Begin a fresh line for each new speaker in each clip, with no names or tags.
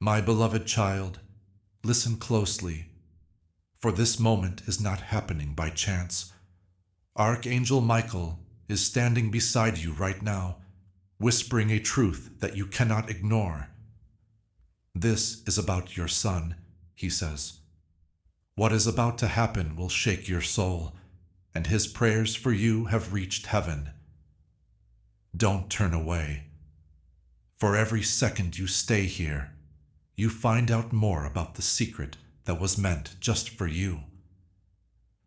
My beloved child, listen closely, for this moment is not happening by chance. Archangel Michael is standing beside you right now, whispering a truth that you cannot ignore. This is about your son, he says. What is about to happen will shake your soul, and his prayers for you have reached heaven. Don't turn away. For every second you stay here, you find out more about the secret that was meant just for you.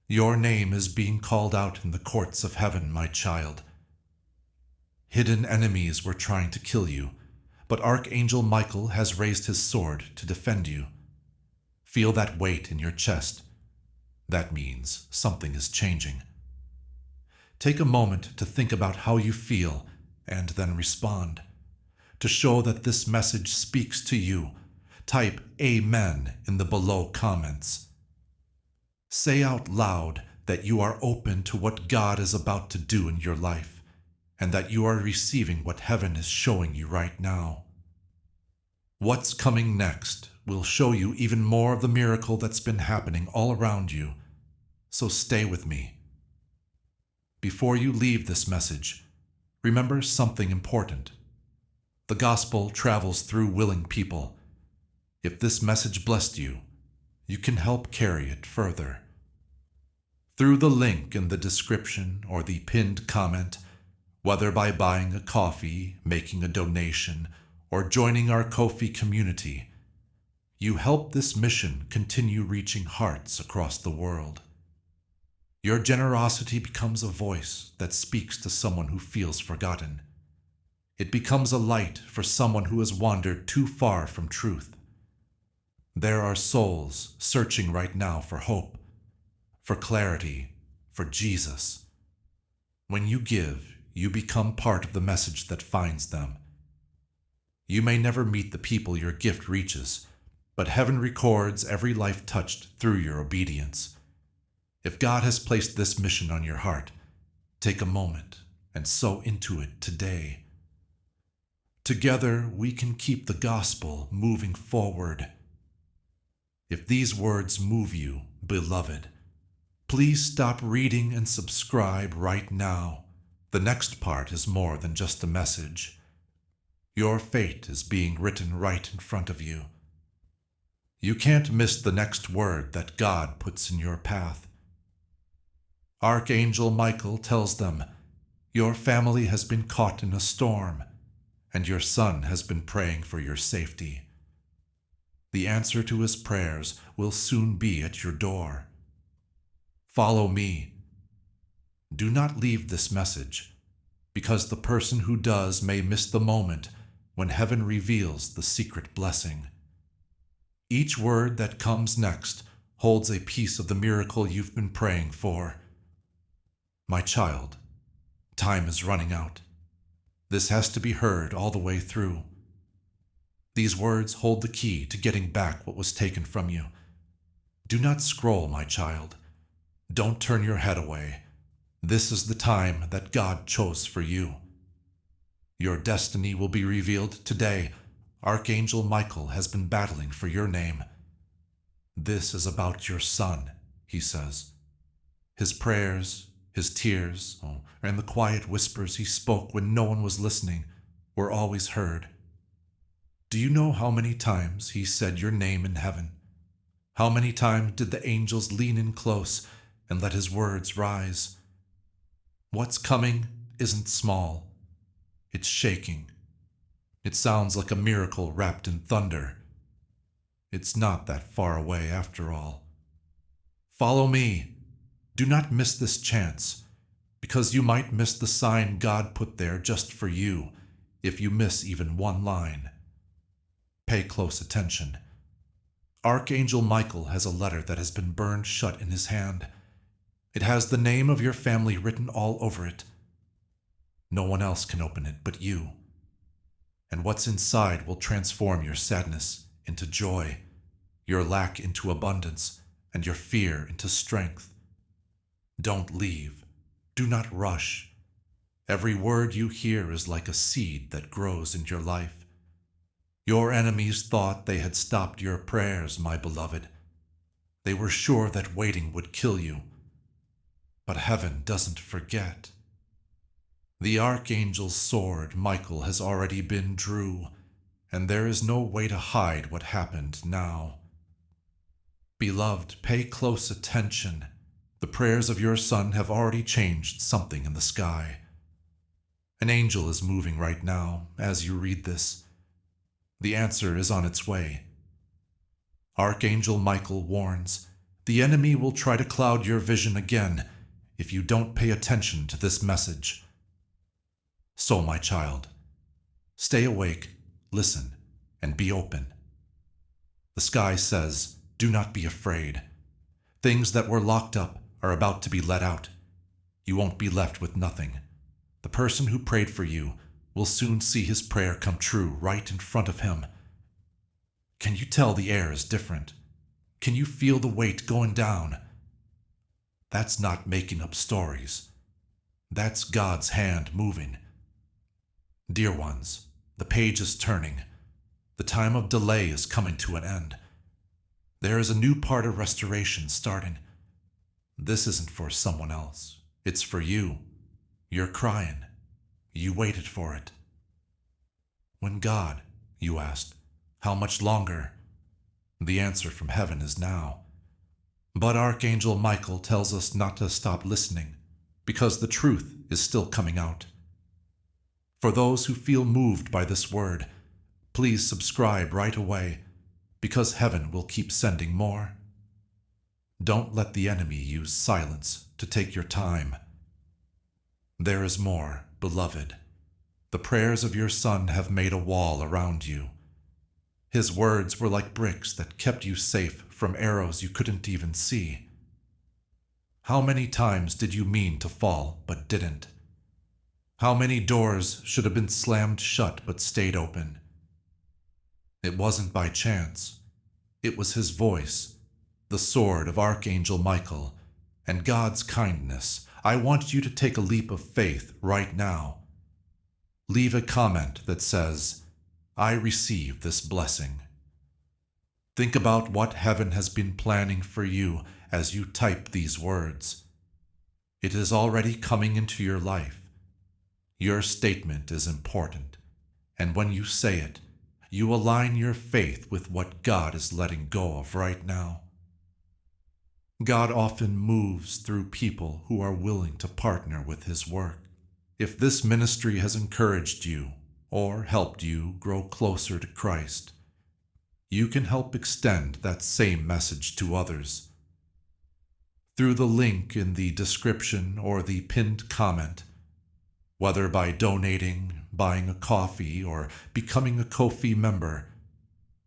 Your name is being called out in the courts of heaven, my child. Hidden enemies were trying to kill you, but Archangel Michael has raised his sword to defend you. Feel that weight in your chest. That means something is changing. Take a moment to think about how you feel and then respond. To show that this message speaks to you, type Amen in the below comments. Say out loud that you are open to what God is about to do in your life, and that you are receiving what heaven is showing you right now. What's coming next will show you even more of the miracle that's been happening all around you, so stay with me. Before you leave this message, remember something important. The gospel travels through willing people. If this message blessed you, you can help carry it further. Through the link in the description or the pinned comment, whether by buying a coffee, making a donation, or joining our Ko-fi community, you help this mission continue reaching hearts across the world. Your generosity becomes a voice that speaks to someone who feels forgotten. It becomes a light for someone who has wandered too far from truth. There are souls searching right now for hope, for clarity, for Jesus. When you give, you become part of the message that finds them. You may never meet the people your gift reaches, but heaven records every life touched through your obedience. If God has placed this mission on your heart, take a moment and sow into it today. Together, we can keep the gospel moving forward. If these words move you, beloved, please stop reading and subscribe right now. The next part is more than just a message. Your fate is being written right in front of you. You can't miss the next word that God puts in your path. Archangel Michael tells them, your family has been caught in a storm, and your son has been praying for your safety. The answer to his prayers will soon be at your door. Follow me. Do not leave this message, because the person who does may miss the moment when heaven reveals the secret blessing. Each word that comes next holds a piece of the miracle you've been praying for. My child, time is running out. This has to be heard all the way through. These words hold the key to getting back what was taken from you. Do not scroll, my child. Don't turn your head away. This is the time that God chose for you. Your destiny will be revealed today. Archangel Michael has been battling for your name. This is about your son, he says. His prayers, his tears, and the quiet whispers he spoke when no one was listening were always heard. Do you know how many times he said your name in heaven? How many times did the angels lean in close and let his words rise? What's coming isn't small. It's shaking. It sounds like a miracle wrapped in thunder. It's not that far away after all. Follow me. Do not miss this chance, because you might miss the sign God put there just for you if you miss even one line. Pay close attention. Archangel Michael has a letter that has been burned shut in his hand. It has the name of your family written all over it. No one else can open it but you. And what's inside will transform your sadness into joy, your lack into abundance, and your fear into strength. Don't leave. Do not rush. Every word you hear is like a seed that grows in your life. Your enemies thought they had stopped your prayers, my beloved. They were sure that waiting would kill you. But heaven doesn't forget. The Archangel's sword, Michael, has already been drew, and there is no way to hide what happened now. Beloved, pay close attention. The prayers of your son have already changed something in the sky. An angel is moving right now as you read this. The answer is on its way. Archangel Michael warns, the enemy will try to cloud your vision again if you don't pay attention to this message. So, my child, stay awake, listen, and be open. The sky says, do not be afraid. Things that were locked up are about to be let out. You won't be left with nothing. The person who prayed for you will soon see his prayer come true right in front of him. Can you tell the air is different? Can you feel the weight going down? That's not making up stories. That's God's hand moving. Dear ones, the page is turning. The time of delay is coming to an end. There is a new part of restoration starting. This isn't for someone else. It's for you. You're crying. You waited for it. When God, you asked, how much longer? The answer from heaven is now. But Archangel Michael tells us not to stop listening, because the truth is still coming out. For those who feel moved by this word, please subscribe right away, because heaven will keep sending more. Don't let the enemy use silence to take your time. There is more, beloved. The prayers of your son have made a wall around you. His words were like bricks that kept you safe from arrows you couldn't even see. How many times did you mean to fall but didn't? How many doors should have been slammed shut but stayed open? It wasn't by chance. It was his voice, the sword of Archangel Michael, and God's kindness. I want you to take a leap of faith right now. Leave a comment that says, I receive this blessing. Think about what heaven has been planning for you as you type these words. It is already coming into your life. Your statement is important, and when you say it, you align your faith with what God is letting go of right now. God often moves through people who are willing to partner with His work. If this ministry has encouraged you or helped you grow closer to Christ, you can help extend that same message to others. Through the link in the description or the pinned comment, whether by donating, buying a coffee, or becoming a Ko-fi member,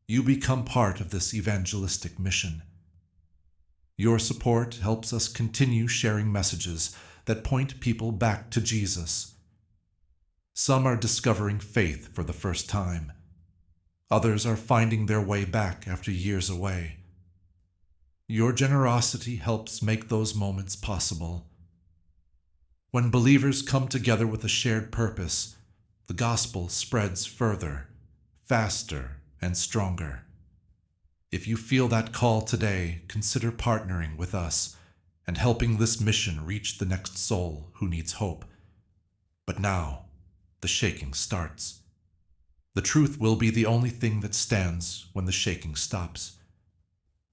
you become part of this evangelistic mission. Your support helps us continue sharing messages that point people back to Jesus. Some are discovering faith for the first time. Others are finding their way back after years away. Your generosity helps make those moments possible. When believers come together with a shared purpose, the gospel spreads further, faster, and stronger. If you feel that call today, consider partnering with us and helping this mission reach the next soul who needs hope. But now, the shaking starts. The truth will be the only thing that stands when the shaking stops.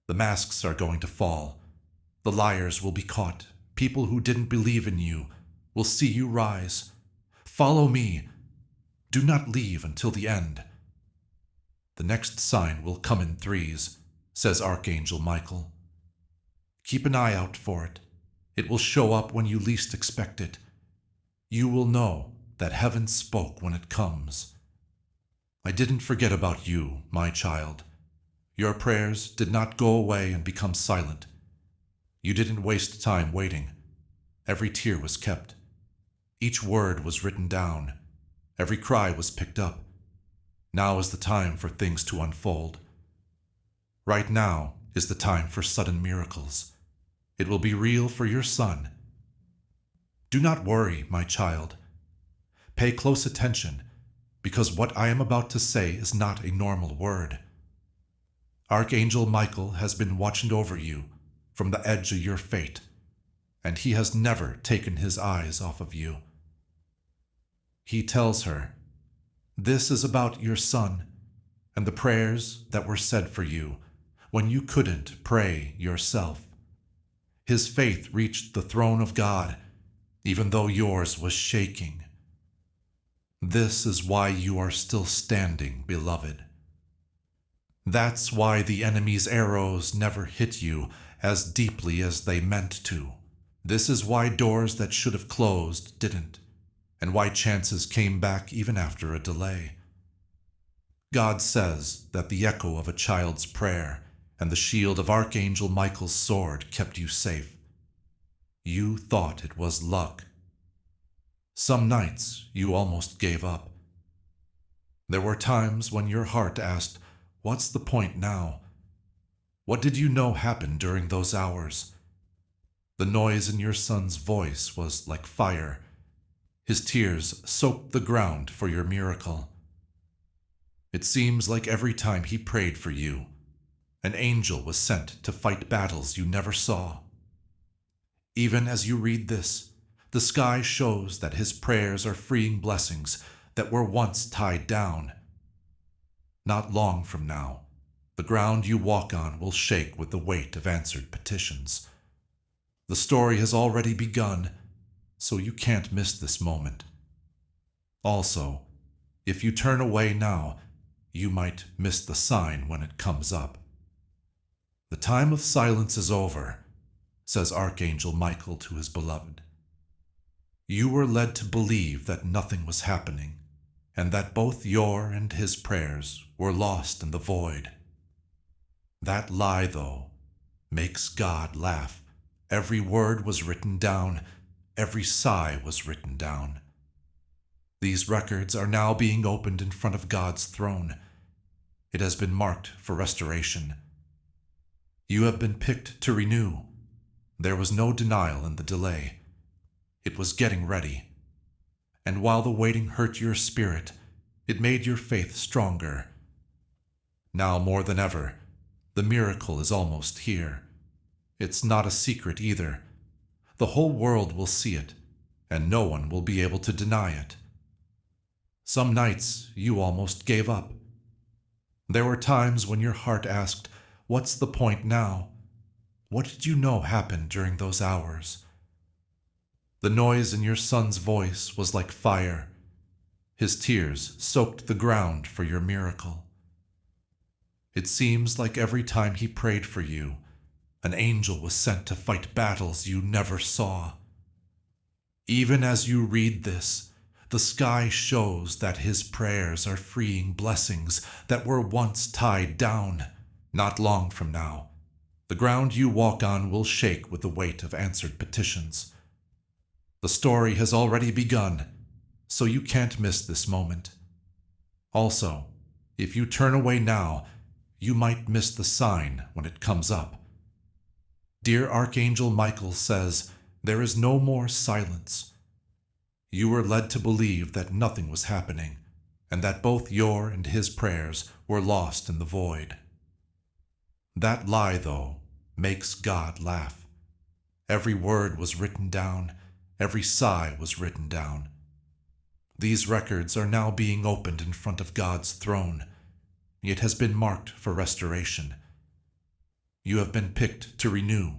The masks are going to fall. The liars will be caught. People who didn't believe in you will see you rise. Follow me. Do not leave until the end. The next sign will come in threes, says Archangel Michael. Keep an eye out for it. It will show up when you least expect it. You will know that heaven spoke when it comes. I didn't forget about you, my child. Your prayers did not go away and become silent. You didn't waste time waiting. Every tear was kept. Each word was written down. Every cry was picked up. Now is the time for things to unfold. Right now is the time for sudden miracles. It will be real for your son. Do not worry, my child. Pay close attention, because what I am about to say is not a normal word. Archangel Michael has been watching over you from the edge of your fate, and he has never taken his eyes off of you. He tells her, "This is about your son and the prayers that were said for you when you couldn't pray yourself. His faith reached the throne of God, even though yours was shaking. This is why you are still standing, beloved. That's why the enemy's arrows never hit you as deeply as they meant to. This is why doors that should have closed didn't, and why chances came back even after a delay. God says that the echo of a child's prayer and the shield of Archangel Michael's sword kept you safe. You thought it was luck. Some nights you almost gave up. There were times when your heart asked, "What's the point now?" What did you know happened during those hours? The noise in your son's voice was like fire. His tears soaked the ground for your miracle. It seems like every time he prayed for you, an angel was sent to fight battles you never saw. Even as you read this, the sky shows that his prayers are freeing blessings that were once tied down. Not long from now, the ground you walk on will shake with the weight of answered petitions. The story has already begun, so you can't miss this moment. Also, if you turn away now, you might miss the sign when it comes up. The time of silence is over, says Archangel Michael to his beloved. You were led to believe that nothing was happening, and that both your and his prayers were lost in the void. That lie, though, makes God laugh. Every word was written down, every sigh was written down. These records are now being opened in front of God's throne. It has been marked for restoration. You have been picked to renew. There was no denial in the delay. It was getting ready. And while the waiting hurt your spirit, it made your faith stronger. Now more than ever, the miracle is almost here. It's not a secret either. The whole world will see it, and no one will be able to deny it. Some nights you almost gave up. There were times when your heart asked, "What's the point now?" What did you know happened during those hours? The noise in your son's voice was like fire. His tears soaked the ground for your miracle. It seems like every time he prayed for you, an angel was sent to fight battles you never saw. Even as you read this, the sky shows that his prayers are freeing blessings that were once tied down. Not long from now, the ground you walk on will shake with the weight of answered petitions. The story has already begun, so you can't miss this moment. Also, if you turn away now, you might miss the sign when it comes up. Dear Archangel Michael says, there is no more silence. You were led to believe that nothing was happening, and that both your and his prayers were lost in the void. That lie, though, makes God laugh. Every word was written down, every sigh was written down. These records are now being opened in front of God's throne. It has been marked for restoration. You have been picked to renew.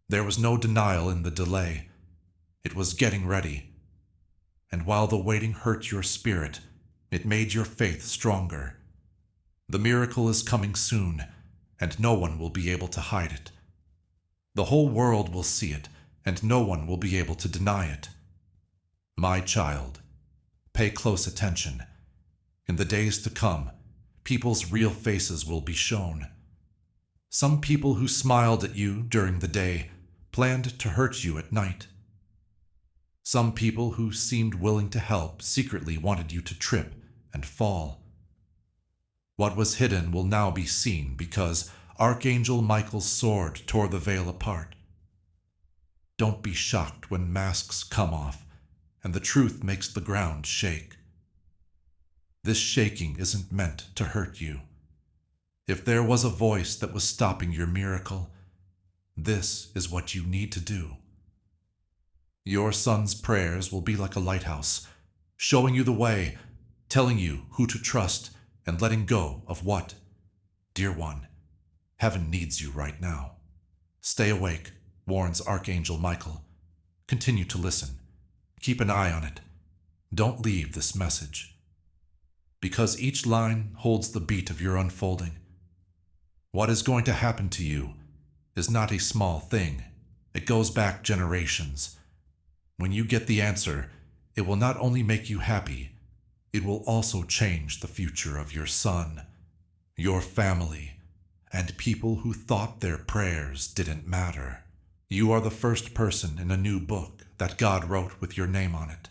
There was no denial in the delay. It was getting ready. And while the waiting hurt your spirit, it made your faith stronger. The miracle is coming soon, and no one will be able to hide it. The whole world will see it, and no one will be able to deny it. My child, pay close attention. In the days to come, people's real faces will be shown. Some people who smiled at you during the day planned to hurt you at night. Some people who seemed willing to help secretly wanted you to trip and fall. What was hidden will now be seen because Archangel Michael's sword tore the veil apart. Don't be shocked when masks come off and the truth makes the ground shake. This shaking isn't meant to hurt you. If there was a voice that was stopping your miracle, this is what you need to do. Your son's prayers will be like a lighthouse, showing you the way, telling you who to trust, and letting go of what. Dear one, heaven needs you right now. Stay awake, warns Archangel Michael. Continue to listen. Keep an eye on it. Don't leave this message. Because each line holds the beat of your unfolding. What is going to happen to you is not a small thing. It goes back generations. When you get the answer, it will not only make you happy, it will also change the future of your son, your family, and people who thought their prayers didn't matter. You are the first person in a new book that God wrote with your name on it.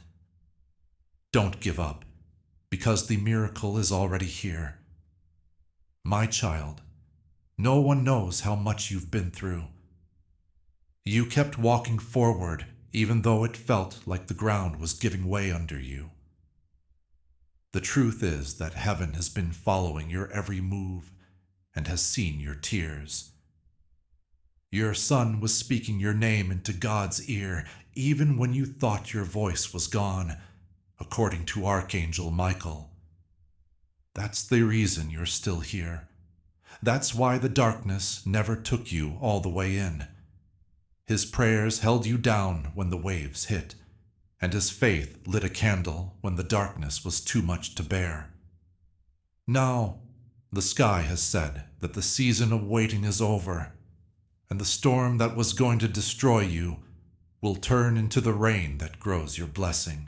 Don't give up, because the miracle is already here. My child, no one knows how much you've been through. You kept walking forward even though it felt like the ground was giving way under you. The truth is that heaven has been following your every move and has seen your tears. Your son was speaking your name into God's ear even when you thought your voice was gone, according to Archangel Michael. That's the reason you're still here. That's why the darkness never took you all the way in. His prayers held you down when the waves hit, and his faith lit a candle when the darkness was too much to bear. Now, the sky has said that the season of waiting is over, and the storm that was going to destroy you will turn into the rain that grows your blessing.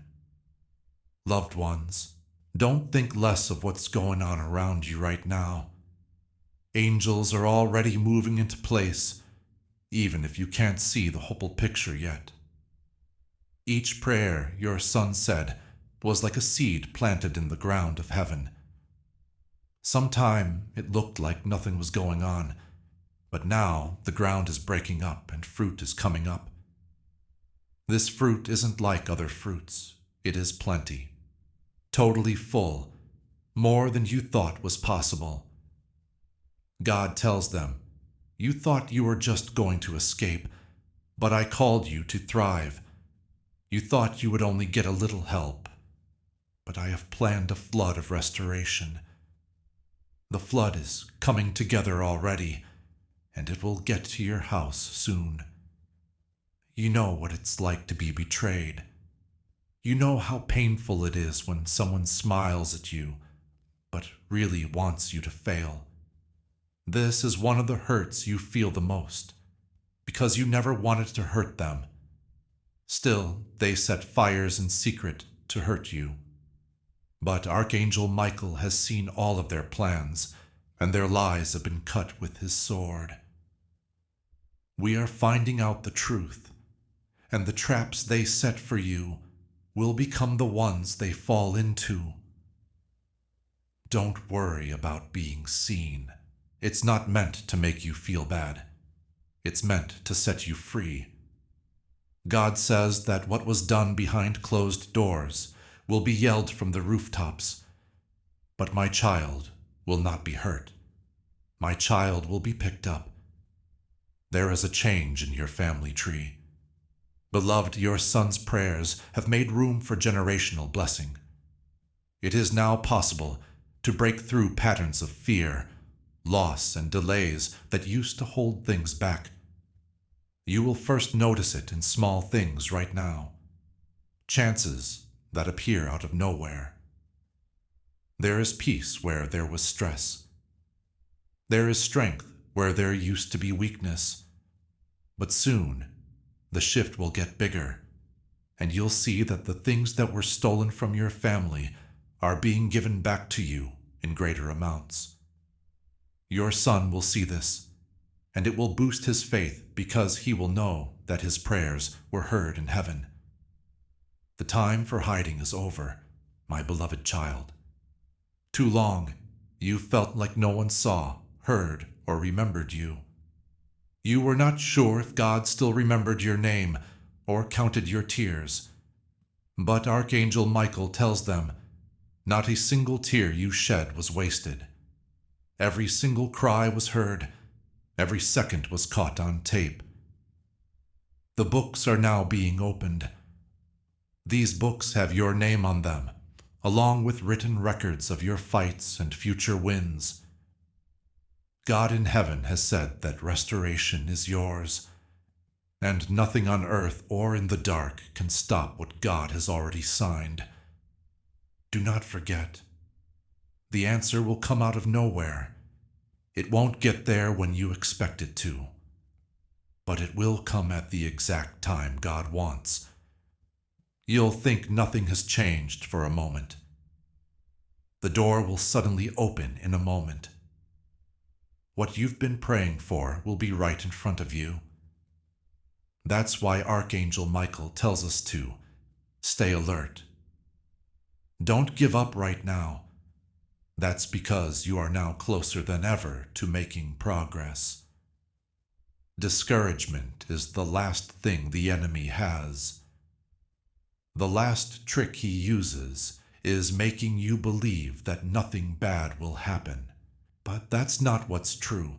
Loved ones, don't think less of what's going on around you right now. Angels are already moving into place, even if you can't see the whole picture yet. Each prayer your son said was like a seed planted in the ground of heaven. Sometime it looked like nothing was going on, but now the ground is breaking up and fruit is coming up. This fruit isn't like other fruits. It is plenty, totally full, more than you thought was possible. God tells them, you thought you were just going to escape, but I called you to thrive. You thought you would only get a little help, but I have planned a flood of restoration. The flood is coming together already, and it will get to your house soon. You know what it's like to be betrayed. You know how painful it is when someone smiles at you, but really wants you to fail. This is one of the hurts you feel the most, because you never wanted to hurt them. Still, they set fires in secret to hurt you. But Archangel Michael has seen all of their plans, and their lies have been cut with his sword. We are finding out the truth, and the traps they set for you will become the ones they fall into. Don't worry about being seen. It's not meant to make you feel bad. It's meant to set you free. God says that what was done behind closed doors will be yelled from the rooftops. But my child will not be hurt. My child will be picked up. There is a change in your family tree. Beloved, your son's prayers have made room for generational blessing. It is now possible to break through patterns of fear, loss, and delays that used to hold things back. You will first notice it in small things right now, chances that appear out of nowhere. There is peace where there was stress. There is strength where there used to be weakness. But soon, the shift will get bigger, and you'll see that the things that were stolen from your family are being given back to you in greater amounts. Your son will see this, and it will boost his faith because he will know that his prayers were heard in heaven. The time for hiding is over, my beloved child. Too long, you felt like no one saw, heard, or remembered you. You were not sure if God still remembered your name or counted your tears. But Archangel Michael tells them, Not a single tear you shed was wasted. Every single cry was heard. Every second was caught on tape. The books are now being opened. These books have your name on them, along with written records of your fights and future wins. God in heaven has said that restoration is yours, and nothing on earth or in the dark can stop what God has already signed. Do not forget. The answer will come out of nowhere. It won't get there when you expect it to, but it will come at the exact time God wants. You'll think nothing has changed for a moment. The door will suddenly open in a moment. What you've been praying for will be right in front of you. That's why Archangel Michael tells us to stay alert. Don't give up right now. That's because you are now closer than ever to making progress. Discouragement is the last thing the enemy has. The last trick he uses is making you believe that nothing bad will happen. But that's not what's true.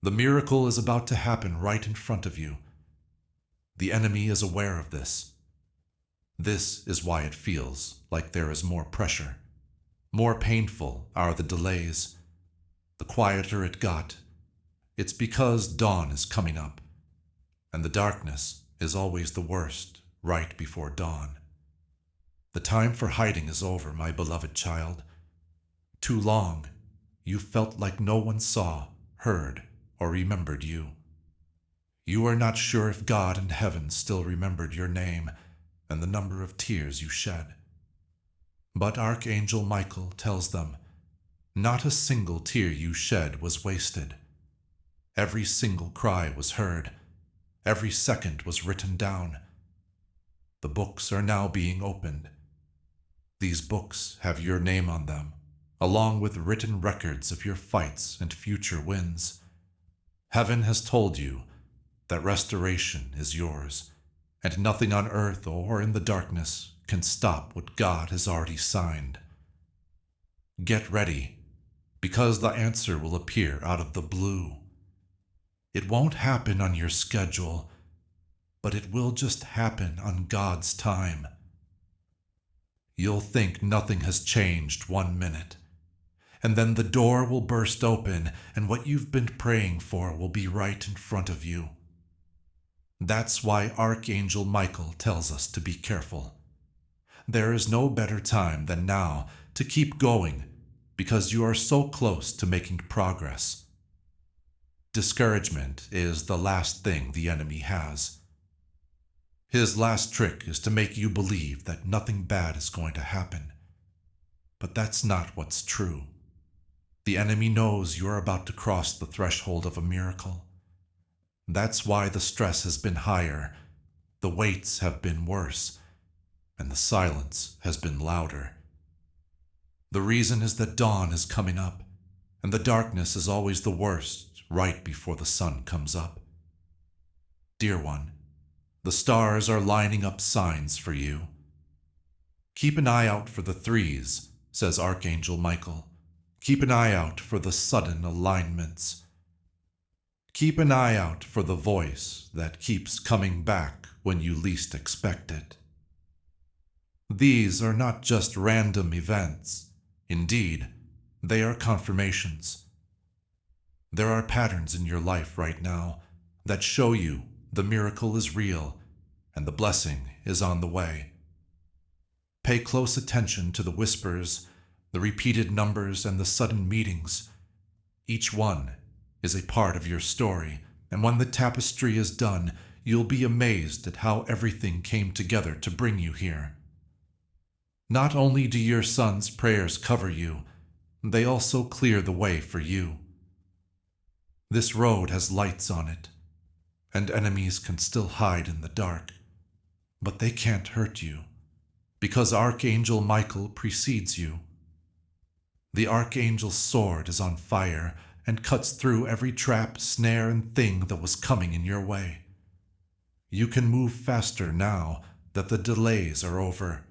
The miracle is about to happen right in front of you. The enemy is aware of this. This is why it feels like there is more pressure. More painful are the delays. The quieter it got, it's because dawn is coming up, and the darkness is always the worst right before dawn. The time for hiding is over, my beloved child. Too long, you felt like no one saw, heard, or remembered you. You are not sure if God in heaven still remembered your name and the number of tears you shed. But Archangel Michael tells them, not a single tear you shed was wasted. Every single cry was heard. Every second was written down. The books are now being opened. These books have your name on them, along with written records of your fights and future wins. Heaven has told you that restoration is yours, and nothing on earth or in the darkness can stop what God has already signed. Get ready, because the answer will appear out of the blue. It won't happen on your schedule, but it will just happen on God's time. You'll think nothing has changed 1 minute, and then the door will burst open and what you've been praying for will be right in front of you. That's why Archangel Michael tells us to be careful. There is no better time than now to keep going because you are so close to making progress. Discouragement is the last thing the enemy has. His last trick is to make you believe that nothing bad is going to happen. But that's not what's true. The enemy knows you're about to cross the threshold of a miracle. That's why the stress has been higher, the weights have been worse, and the silence has been louder. The reason is that dawn is coming up, and the darkness is always the worst right before the sun comes up. Dear one, the stars are lining up signs for you. Keep an eye out for the threes, says Archangel Michael. Keep an eye out for the sudden alignments. Keep an eye out for the voice that keeps coming back when you least expect it. These are not just random events. Indeed, they are confirmations. There are patterns in your life right now that show you the miracle is real and the blessing is on the way. Pay close attention to the whispers, the repeated numbers, and the sudden meetings. Each one is a part of your story, and when the tapestry is done, you'll be amazed at how everything came together to bring you here. Not only do your son's prayers cover you, they also clear the way for you. This road has lights on it, and enemies can still hide in the dark, but they can't hurt you, because Archangel Michael precedes you. The Archangel's sword is on fire and cuts through every trap, snare, and thing that was coming in your way. You can move faster now that the delays are over.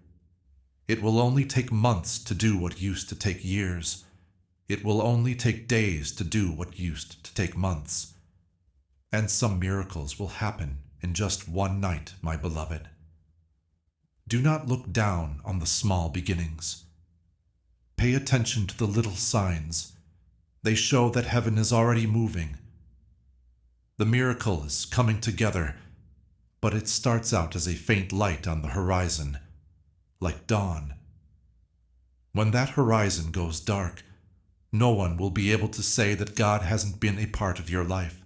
It will only take months to do what used to take years. It will only take days to do what used to take months. And some miracles will happen in just one night, my beloved. Do not look down on the small beginnings. Pay attention to the little signs. They show that heaven is already moving. The miracle is coming together, but it starts out as a faint light on the horizon, like dawn. When that horizon goes dark, no one will be able to say that God hasn't been a part of your life.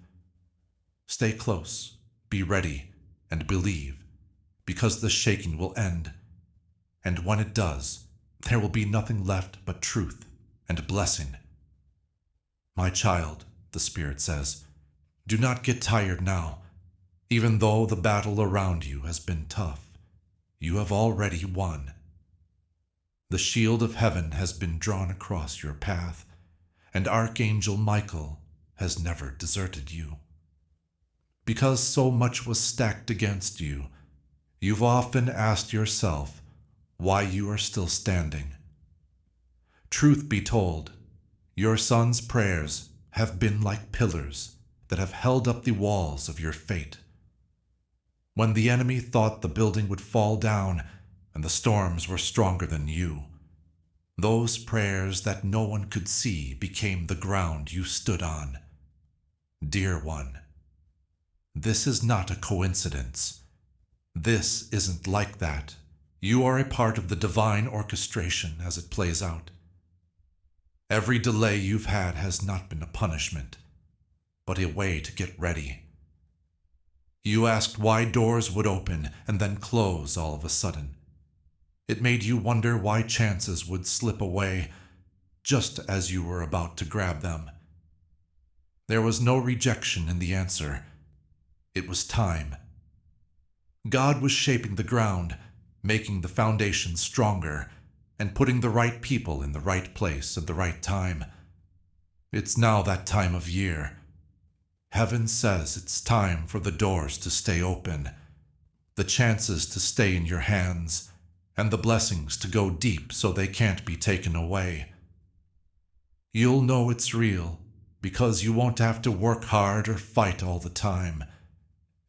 Stay close, be ready, and believe, because the shaking will end. And when it does, there will be nothing left but truth and blessing. My child, the Spirit says, do not get tired now. Even though the battle around you has been tough, you have already won. The shield of heaven has been drawn across your path, and Archangel Michael has never deserted you. Because so much was stacked against you, you've often asked yourself why you are still standing. Truth be told, your son's prayers have been like pillars that have held up the walls of your fate. When the enemy thought the building would fall down and the storms were stronger than you, those prayers that no one could see became the ground you stood on. Dear one, this is not a coincidence. This isn't like that. You are a part of the divine orchestration as it plays out. Every delay you've had has not been a punishment, but a way to get ready. You asked why doors would open and then close all of a sudden. It made you wonder why chances would slip away just as you were about to grab them. There was no rejection in the answer. It was time. God was shaping the ground, making the foundation stronger, and putting the right people in the right place at the right time. It's now that time of year. Heaven says it's time for the doors to stay open, the chances to stay in your hands, and the blessings to go deep so they can't be taken away. You'll know it's real because you won't have to work hard or fight all the time.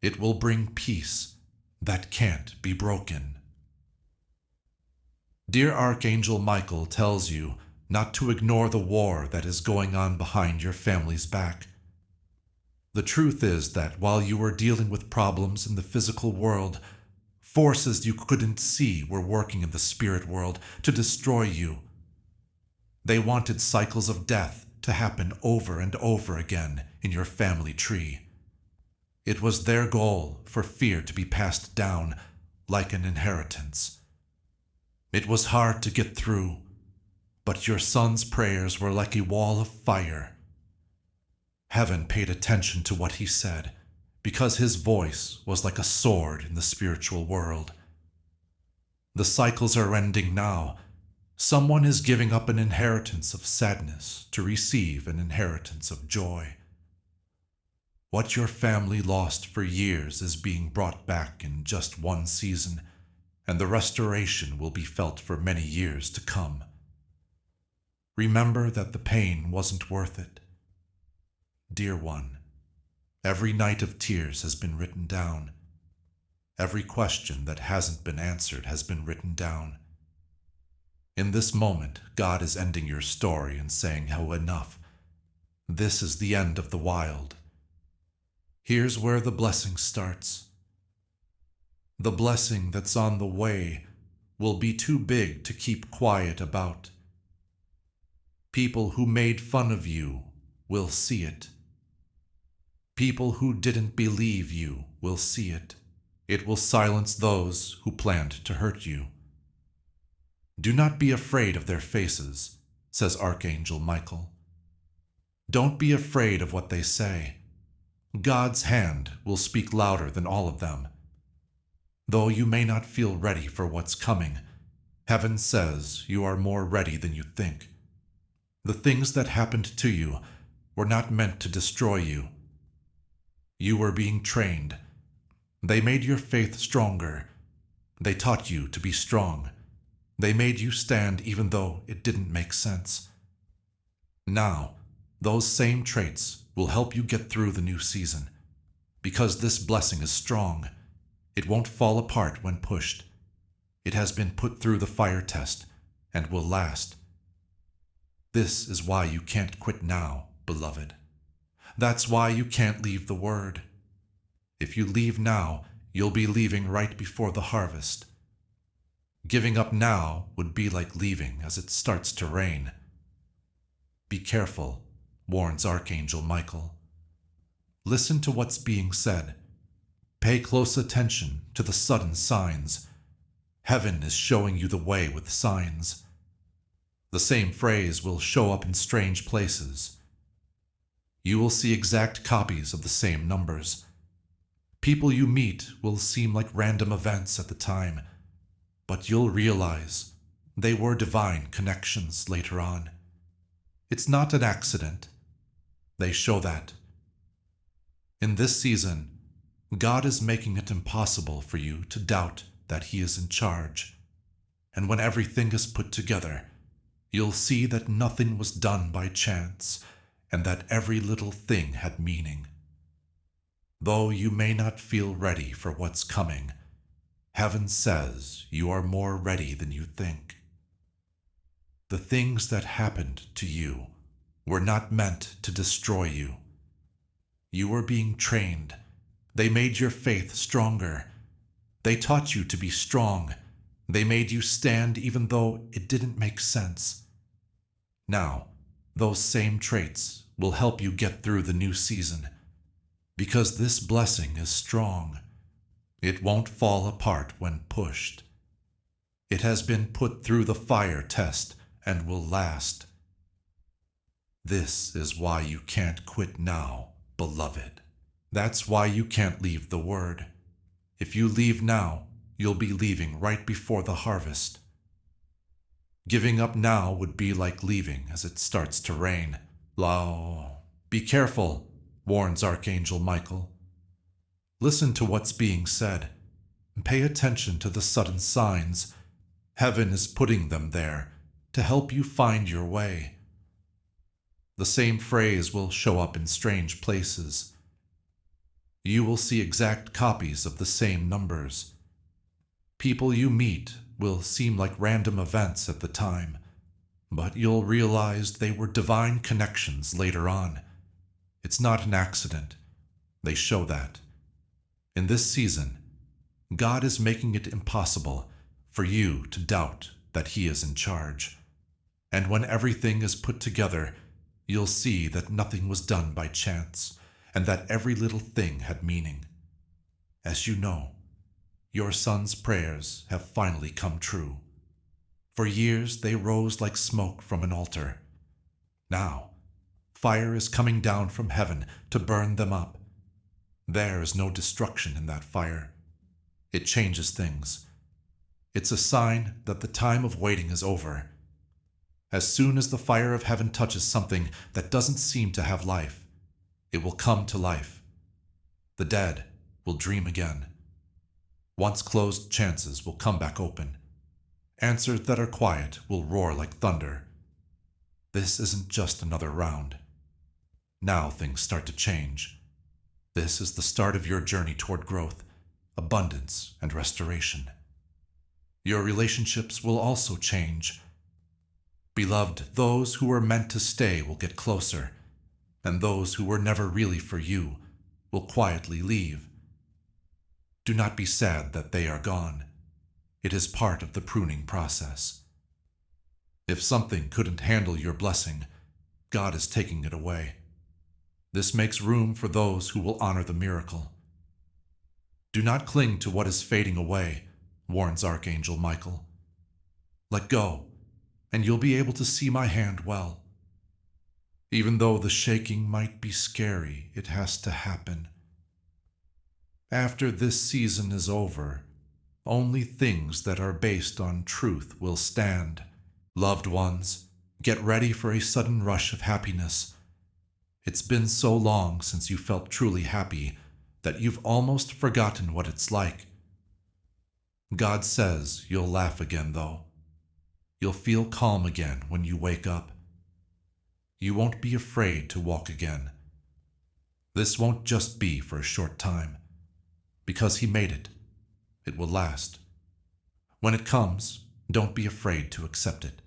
It will bring peace that can't be broken. Dear Archangel Michael tells you not to ignore the war that is going on behind your family's back. The truth is that while you were dealing with problems in the physical world, forces you couldn't see were working in the spirit world to destroy you. They wanted cycles of death to happen over and over again in your family tree. It was their goal for fear to be passed down like an inheritance. It was hard to get through, but your son's prayers were like a wall of fire. Heaven paid attention to what he said, because his voice was like a sword in the spiritual world. The cycles are ending now. Someone is giving up an inheritance of sadness to receive an inheritance of joy. What your family lost for years is being brought back in just one season, and the restoration will be felt for many years to come. Remember that the pain wasn't worth it. Dear one, every night of tears has been written down. Every question that hasn't been answered has been written down. In this moment, God is ending your story and saying how enough. This is the end of the wild. Here's where the blessing starts. The blessing that's on the way will be too big to keep quiet about. People who made fun of you will see it. People who didn't believe you will see it. It will silence those who planned to hurt you. Do not be afraid of their faces, says Archangel Michael. Don't be afraid of what they say. God's hand will speak louder than all of them. Though you may not feel ready for what's coming, heaven says you are more ready than you think. The things that happened to you were not meant to destroy you. You were being trained. They made your faith stronger. They taught you to be strong. They made you stand even though it didn't make sense. Now, those same traits will help you get through the new season. Because this blessing is strong, it won't fall apart when pushed. It has been put through the fire test and will last. This is why you can't quit now, beloved. That's why you can't leave the word. If you leave now, you'll be leaving right before the harvest. Giving up now would be like leaving as it starts to rain. Be careful, warns Archangel Michael. Listen to what's being said. Pay close attention to the sudden signs. Heaven is showing you the way with signs. The same phrase will show up in strange places. You will see exact copies of the same numbers. People you meet will seem like random events at the time, but you'll realize they were divine connections later on. It's not an accident. They show that. In this season, God is making it impossible for you to doubt that He is in charge. And when everything is put together, you'll see that nothing was done by chance and that every little thing had meaning. Though you may not feel ready for what's coming, Heaven says you are more ready than you think. The things that happened to you were not meant to destroy you. You were being trained. They made your faith stronger. They taught you to be strong. They made you stand even though it didn't make sense. Now, those same traits will help you get through the new season. Because this blessing is strong. It won't fall apart when pushed. It has been put through the fire test and will last. This is why you can't quit now, beloved. That's why you can't leave the word. If you leave now, you'll be leaving right before the harvest. Giving up now would be like leaving as it starts to rain. Be careful, warns Archangel Michael. Listen to what's being said. Pay attention to the sudden signs. Heaven is putting them there to help you find your way. The same phrase will show up in strange places. You will see exact copies of the same numbers. People you meet will seem like random events at the time, but you'll realize they were divine connections later on. It's not an accident. They show that. In this season, God is making it impossible for you to doubt that He is in charge. And when everything is put together, you'll see that nothing was done by chance, and that every little thing had meaning. As you know, your son's prayers have finally come true. For years they rose like smoke from an altar. Now, fire is coming down from heaven to burn them up. There is no destruction in that fire. It changes things. It's a sign that the time of waiting is over. As soon as the fire of heaven touches something that doesn't seem to have life, it will come to life. The dead will dream again. Once closed chances will come back open. Answers that are quiet will roar like thunder. This isn't just another round. Now things start to change. This is the start of your journey toward growth, abundance, and restoration. Your relationships will also change. Beloved, those who were meant to stay will get closer, and those who were never really for you will quietly leave. Do not be sad that they are gone. It is part of the pruning process. If something couldn't handle your blessing, God is taking it away. This makes room for those who will honor the miracle. Do not cling to what is fading away, warns Archangel Michael. Let go, and you'll be able to see my hand well. Even though the shaking might be scary, it has to happen. After this season is over, only things that are based on truth will stand. Loved ones, get ready for a sudden rush of happiness. It's been so long since you felt truly happy that you've almost forgotten what it's like. God says you'll laugh again, though. You'll feel calm again when you wake up. You won't be afraid to walk again. This won't just be for a short time. Because He made it, it will last. When it comes, don't be afraid to accept it.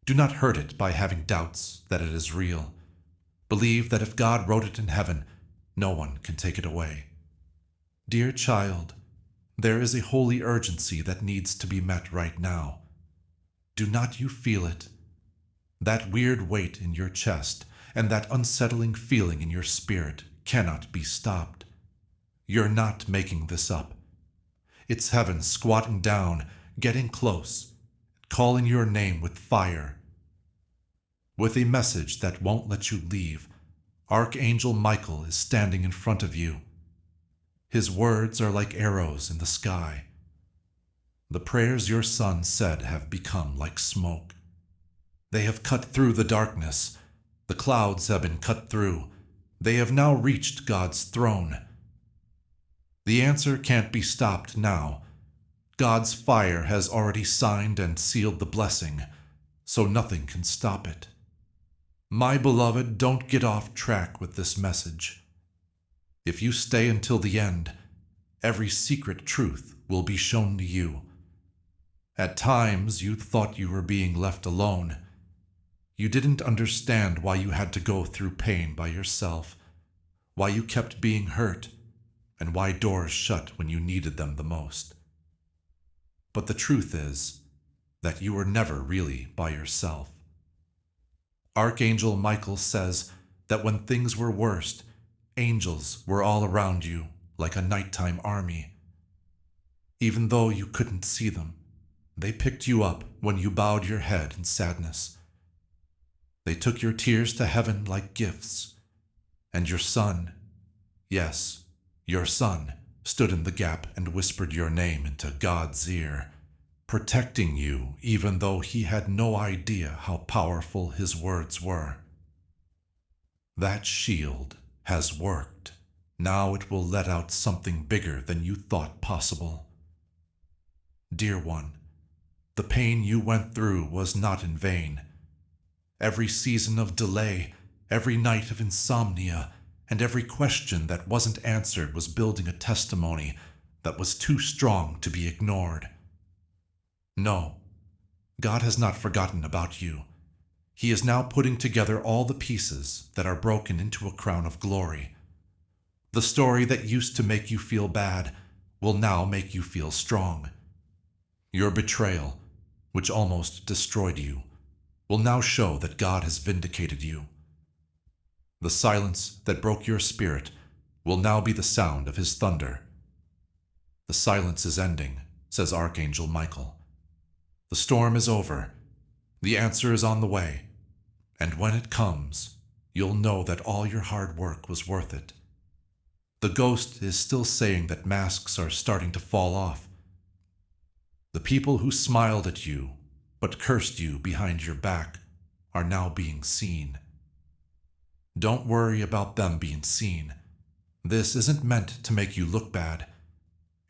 Do not hurt it by having doubts that it is real. Believe that if God wrote it in heaven, no one can take it away. Dear child, there is a holy urgency that needs to be met right now. Do not you feel it? That weird weight in your chest and that unsettling feeling in your spirit cannot be stopped. You're not making this up. It's heaven squatting down, getting close, calling your name with fire. With a message that won't let you leave, Archangel Michael is standing in front of you. His words are like arrows in the sky. The prayers your son said have become like smoke. They have cut through the darkness. The clouds have been cut through. They have now reached God's throne. The answer can't be stopped now. God's fire has already signed and sealed the blessing, so nothing can stop it. My beloved, don't get off track with this message. If you stay until the end, every secret truth will be shown to you. At times, you thought you were being left alone. You didn't understand why you had to go through pain by yourself, why you kept being hurt, and why doors shut when you needed them the most. But the truth is that you were never really by yourself. Archangel Michael says that when things were worst, angels were all around you like a nighttime army. Even though you couldn't see them, they picked you up when you bowed your head in sadness. They took your tears to heaven like gifts, and your son, yes, your son, stood in the gap and whispered your name into God's ear, protecting you even though he had no idea how powerful his words were. That shield has worked. Now it will let out something bigger than you thought possible. Dear one, the pain you went through was not in vain. Every season of delay, every night of insomnia, and every question that wasn't answered was building a testimony that was too strong to be ignored. No, God has not forgotten about you. He is now putting together all the pieces that are broken into a crown of glory. The story that used to make you feel bad will now make you feel strong. Your betrayal, which almost destroyed you, will now show that God has vindicated you. The silence that broke your spirit will now be the sound of his thunder. The silence is ending, says Archangel Michael. The storm is over. The answer is on the way. And when it comes, you'll know that all your hard work was worth it. The ghost is still saying that masks are starting to fall off. The people who smiled at you but cursed you behind your back are now being seen. Don't worry about them being seen. This isn't meant to make you look bad.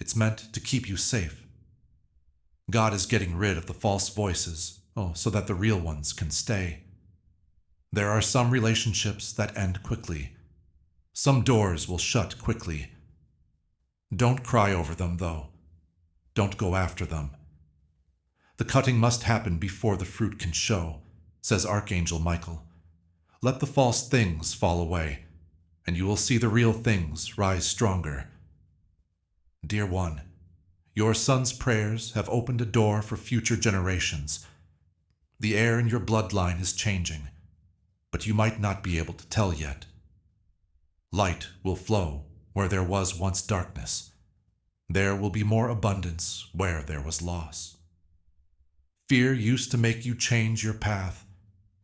It's meant to keep you safe. God is getting rid of the false voices, so that the real ones can stay. There are some relationships that end quickly. Some doors will shut quickly. Don't cry over them, though. Don't go after them. The cutting must happen before the fruit can show, says Archangel Michael. Let the false things fall away, and you will see the real things rise stronger. Dear one, your son's prayers have opened a door for future generations. The air in your bloodline is changing, but you might not be able to tell yet. Light will flow where there was once darkness. There will be more abundance where there was loss. Fear used to make you change your path,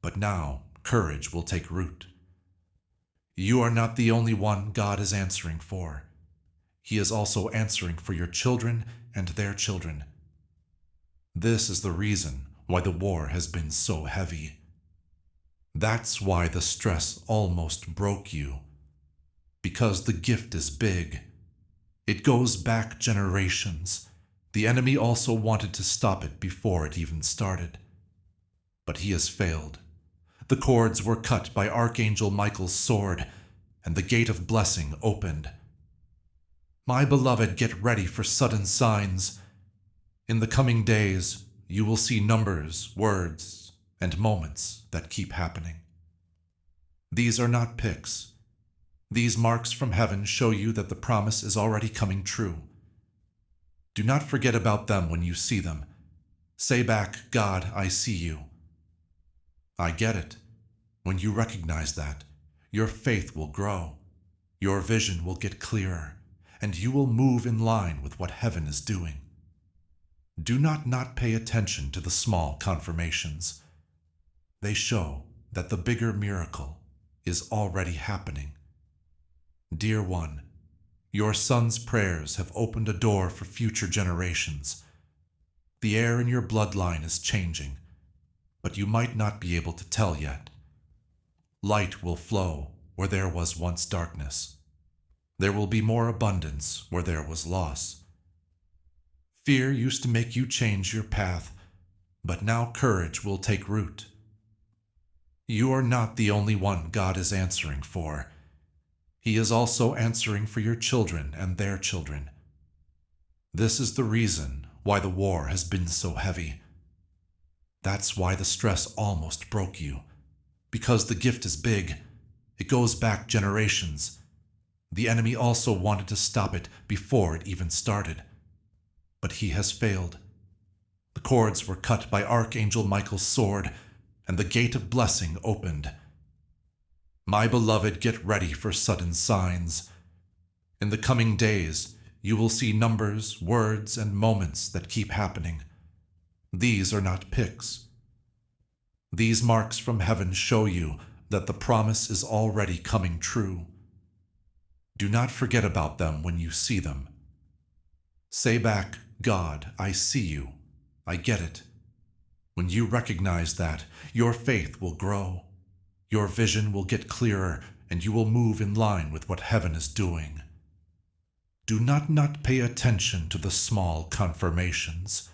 but now courage will take root. You are not the only one God is answering for. He is also answering for your children and their children. This is the reason why the war has been so heavy. That's why the stress almost broke you. Because the gift is big. It goes back generations. The enemy also wanted to stop it before it even started. but he has failed. The cords were cut by Archangel Michael's sword, and the gate of blessing opened. My beloved, get ready for sudden signs. In the coming days, you will see numbers, words, and moments that keep happening. These are not pics. These marks from heaven show you that the promise is already coming true. Do not forget about them when you see them. Say back, God, I see you. I get it. When you recognize that, your faith will grow, your vision will get clearer, and you will move in line with what heaven is doing. Do not pay attention to the small confirmations. They show that the bigger miracle is already happening. Dear one, your son's prayers have opened a door for future generations. The air in your bloodline is changing, but you might not be able to tell yet. Light will flow where there was once darkness. There will be more abundance where there was loss. Fear used to make you change your path, but now courage will take root. You are not the only one God is answering for. He is also answering for your children and their children. This is the reason why the war has been so heavy. That's why the stress almost broke you. Because the gift is big. It goes back generations. The enemy also wanted to stop it before it even started. But he has failed. The cords were cut by Archangel Michael's sword, and the gate of blessing opened. My beloved, get ready for sudden signs. In the coming days, you will see numbers, words, and moments that keep happening. These are not pics. These marks from heaven show you that the promise is already coming true. Do not forget about them when you see them. Say back, God, I see you. I get it. When you recognize that, your faith will grow. Your vision will get clearer, and you will move in line with what heaven is doing. Do not pay attention to the small confirmations.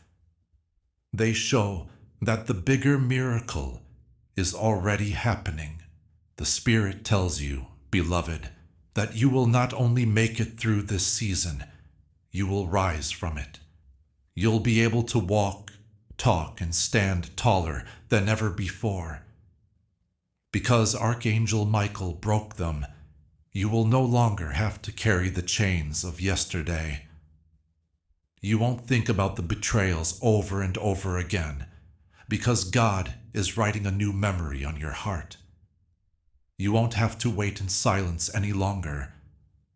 They show that the bigger miracle is already happening. The Spirit tells you, beloved, that you will not only make it through this season, you will rise from it. You'll be able to walk, talk, and stand taller than ever before. Because Archangel Michael broke them, you will no longer have to carry the chains of yesterday. You won't think about the betrayals over and over again, because God is writing a new memory on your heart. You won't have to wait in silence any longer.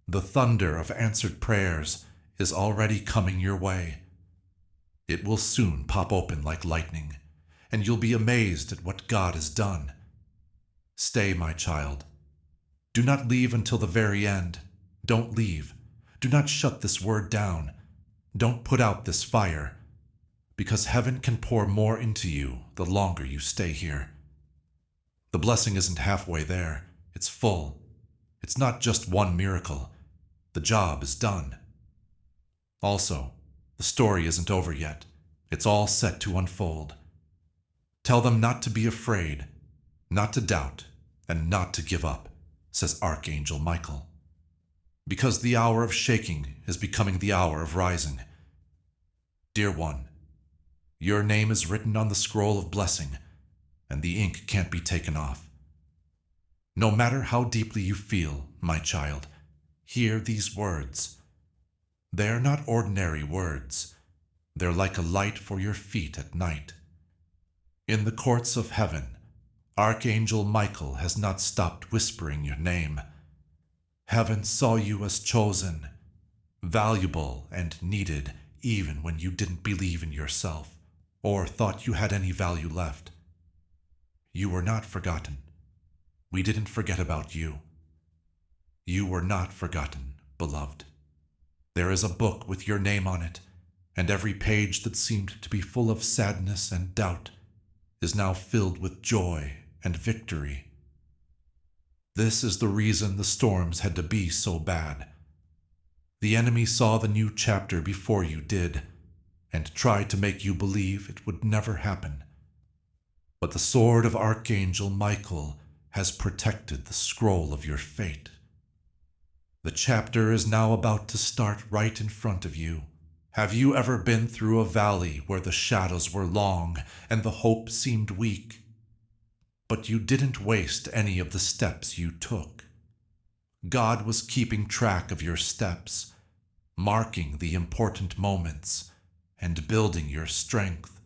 The thunder of answered prayers is already coming your way. It will soon pop open like lightning, and you'll be amazed at what God has done. Stay, my child. Do not leave until the very end. Don't leave. Do not shut this word down. Don't put out this fire, because heaven can pour more into you the longer you stay here. The blessing isn't halfway there. It's full. It's not just one miracle. The job is done. Also, the story isn't over yet. It's all set to unfold. Tell them not to be afraid, not to doubt, and not to give up, says Archangel Michael. Because the hour of shaking is becoming the hour of rising. Dear one, your name is written on the scroll of blessing, and the ink can't be taken off. No matter how deeply you feel, my child, hear these words. They're not ordinary words. They're like a light for your feet at night. In the courts of heaven, Archangel Michael has not stopped whispering your name. Heaven saw you as chosen, valuable, and needed even when you didn't believe in yourself or thought you had any value left. You were not forgotten. We didn't forget about you. You were not forgotten, beloved. There is a book with your name on it, and every page that seemed to be full of sadness and doubt is now filled with joy and victory. This is the reason the storms had to be so bad. The enemy saw the new chapter before you did, and tried to make you believe it would never happen. but the sword of Archangel Michael has protected the scroll of your fate. The chapter is now about to start right in front of you. Have you ever been through a valley where the shadows were long and the hope seemed weak? But you didn't waste any of the steps you took. God was keeping track of your steps, marking the important moments and building your strength.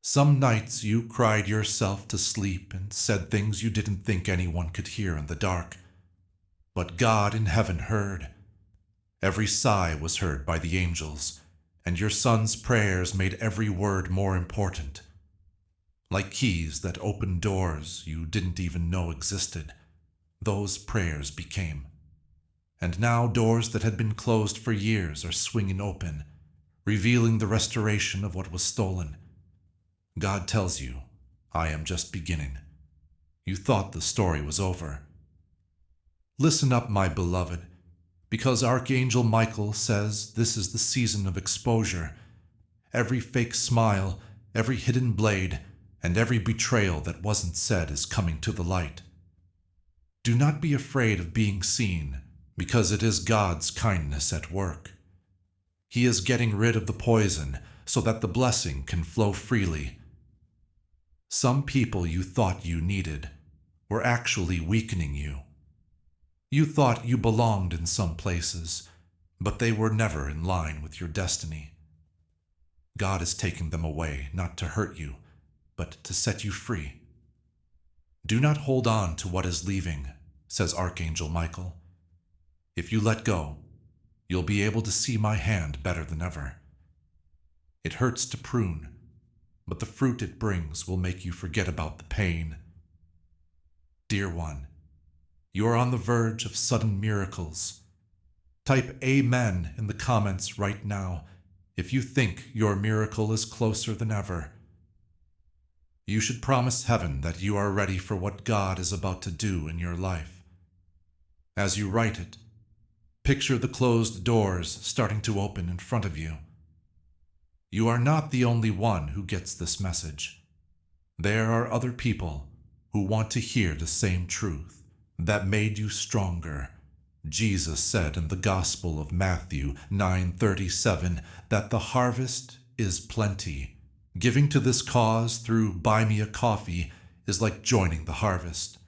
Some nights you cried yourself to sleep and said things you didn't think anyone could hear in the dark. But God in heaven heard. Every sigh was heard by the angels, and your son's prayers made every word more important. Like keys that open doors you didn't even know existed, those prayers became. And now doors that had been closed for years are swinging open, revealing the restoration of what was stolen. God tells you, I am just beginning. You thought the story was over. Listen up, my beloved, because Archangel Michael says this is the season of exposure. Every fake smile, every hidden blade, and every betrayal that wasn't said is coming to the light. Do not be afraid of being seen, because it is God's kindness at work. He is getting rid of the poison so that the blessing can flow freely. Some people you thought you needed were actually weakening you. You thought you belonged in some places, but they were never in line with your destiny. God is taking them away, not to hurt you, but to set you free. Do not hold on to what is leaving, says Archangel Michael. If you let go, you'll be able to see my hand better than ever. It hurts to prune, but the fruit it brings will make you forget about the pain. Dear one, you are on the verge of sudden miracles. Type Amen in the comments right now if you think your miracle is closer than ever. You should promise heaven that you are ready for what God is about to do in your life. As you write it, picture the closed doors starting to open in front of you. You are not the only one who gets this message. There are other people who want to hear the same truth that made you stronger. Jesus said in the Gospel of Matthew 9:37 that the harvest is plenty. Giving to this cause through Buy Me a Coffee is like joining the harvest.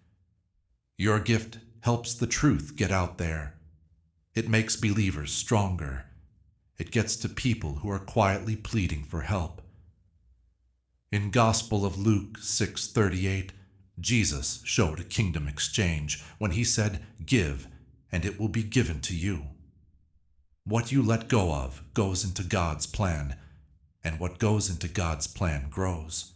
Your gift helps the truth get out there. It makes believers stronger. It gets to people who are quietly pleading for help. In Gospel of Luke 6:38, Jesus showed a kingdom exchange when he said, "Give, and it will be given to you." What you let go of goes into God's plan, and what goes into God's plan grows.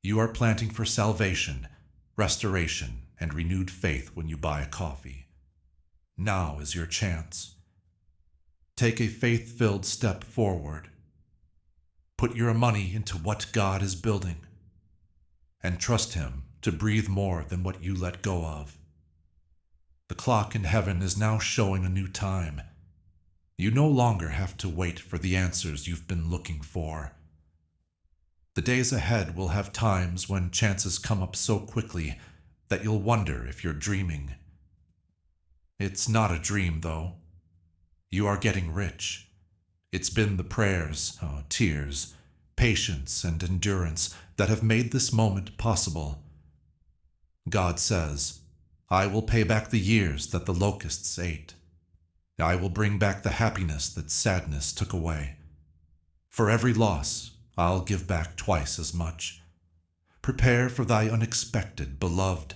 You are planting for salvation, restoration, and renewed faith when you buy a coffee. Now is your chance. Take a faith-filled step forward. Put your money into what God is building, and trust Him to breathe more than what you let go of. The clock in heaven is now showing a new time. You no longer have to wait for the answers you've been looking for. The days ahead will have times when chances come up so quickly that you'll wonder if you're dreaming. It's not a dream, though. You are getting rich. It's been the prayers, tears, patience, and endurance that have made this moment possible. God says, I will pay back the years that the locusts ate. I will bring back the happiness that sadness took away. For every loss, I'll give back twice as much. Prepare for thy unexpected, beloved,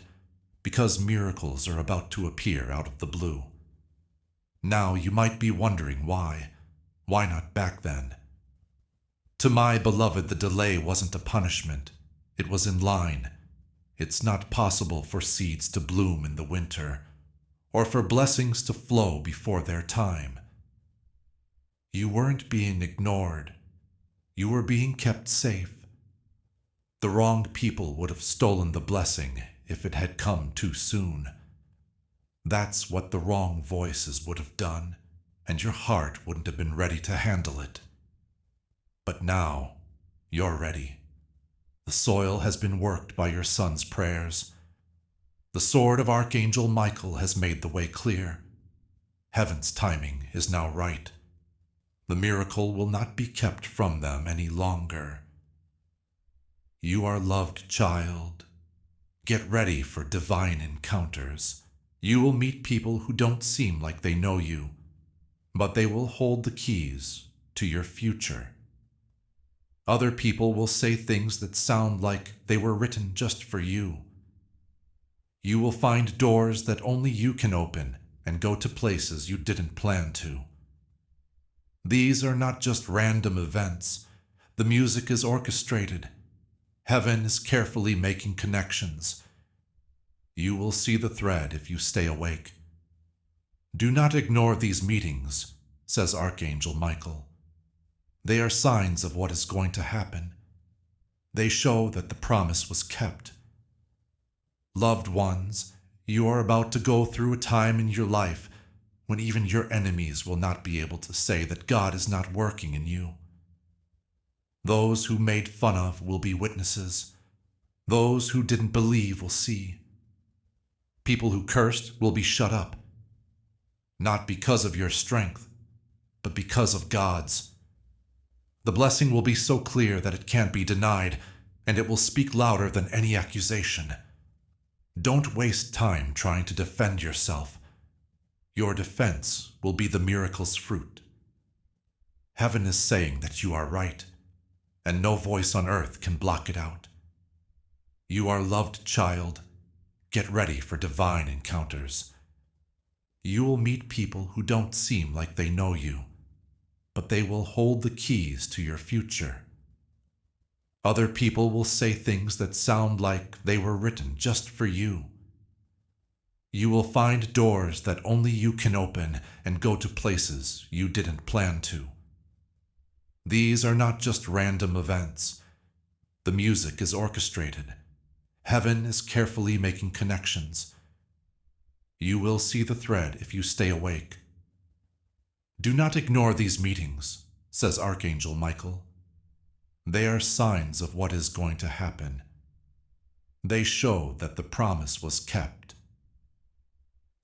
because miracles are about to appear out of the blue. Now you might be wondering why. Why not back then? To my beloved, the delay wasn't a punishment. It was in line. It's not possible for seeds to bloom in the winter, or for blessings to flow before their time. You weren't being ignored. You were being kept safe. The wrong people would have stolen the blessing if it had come too soon. That's what the wrong voices would have done, and your heart wouldn't have been ready to handle it. But now, you're ready. The soil has been worked by your son's prayers. The sword of Archangel Michael has made the way clear. Heaven's timing is now right. The miracle will not be kept from them any longer. You are loved, child. Get ready for divine encounters. You will meet people who don't seem like they know you, but they will hold the keys to your future. Other people will say things that sound like they were written just for you. You will find doors that only you can open and go to places you didn't plan to. These are not just random events. The music is orchestrated. Heaven is carefully making connections. You will see the thread if you stay awake. Do not ignore these meetings, says Archangel Michael. They are signs of what is going to happen. They show that the promise was kept. Loved ones, you are about to go through a time in your life when even your enemies will not be able to say that God is not working in you. Those who made fun of will be witnesses. Those who didn't believe will see. People who cursed will be shut up, not because of your strength, but because of God's. The blessing will be so clear that it can't be denied, and it will speak louder than any accusation. Don't waste time trying to defend yourself. Your defense will be the miracle's fruit. Heaven is saying that you are right, and no voice on earth can block it out. You are loved, child. Get ready for divine encounters. You will meet people who don't seem like they know you, but they will hold the keys to your future. Other people will say things that sound like they were written just for you. You will find doors that only you can open and go to places you didn't plan to. These are not just random events. The music is orchestrated. Heaven is carefully making connections. You will see the thread if you stay awake. Do not ignore these meetings, says Archangel Michael. They are signs of what is going to happen. They show that the promise was kept.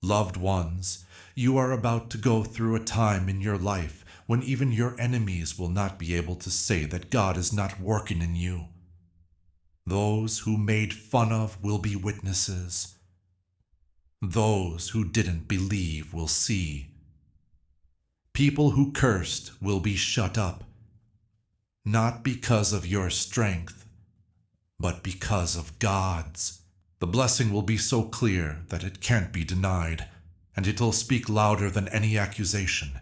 Loved ones, you are about to go through a time in your life when even your enemies will not be able to say that God is not working in you. Those who made fun of will be witnesses. Those who didn't believe will see. People who cursed will be shut up, not because of your strength, but because of God's. The blessing will be so clear that it can't be denied, and it'll speak louder than any accusation.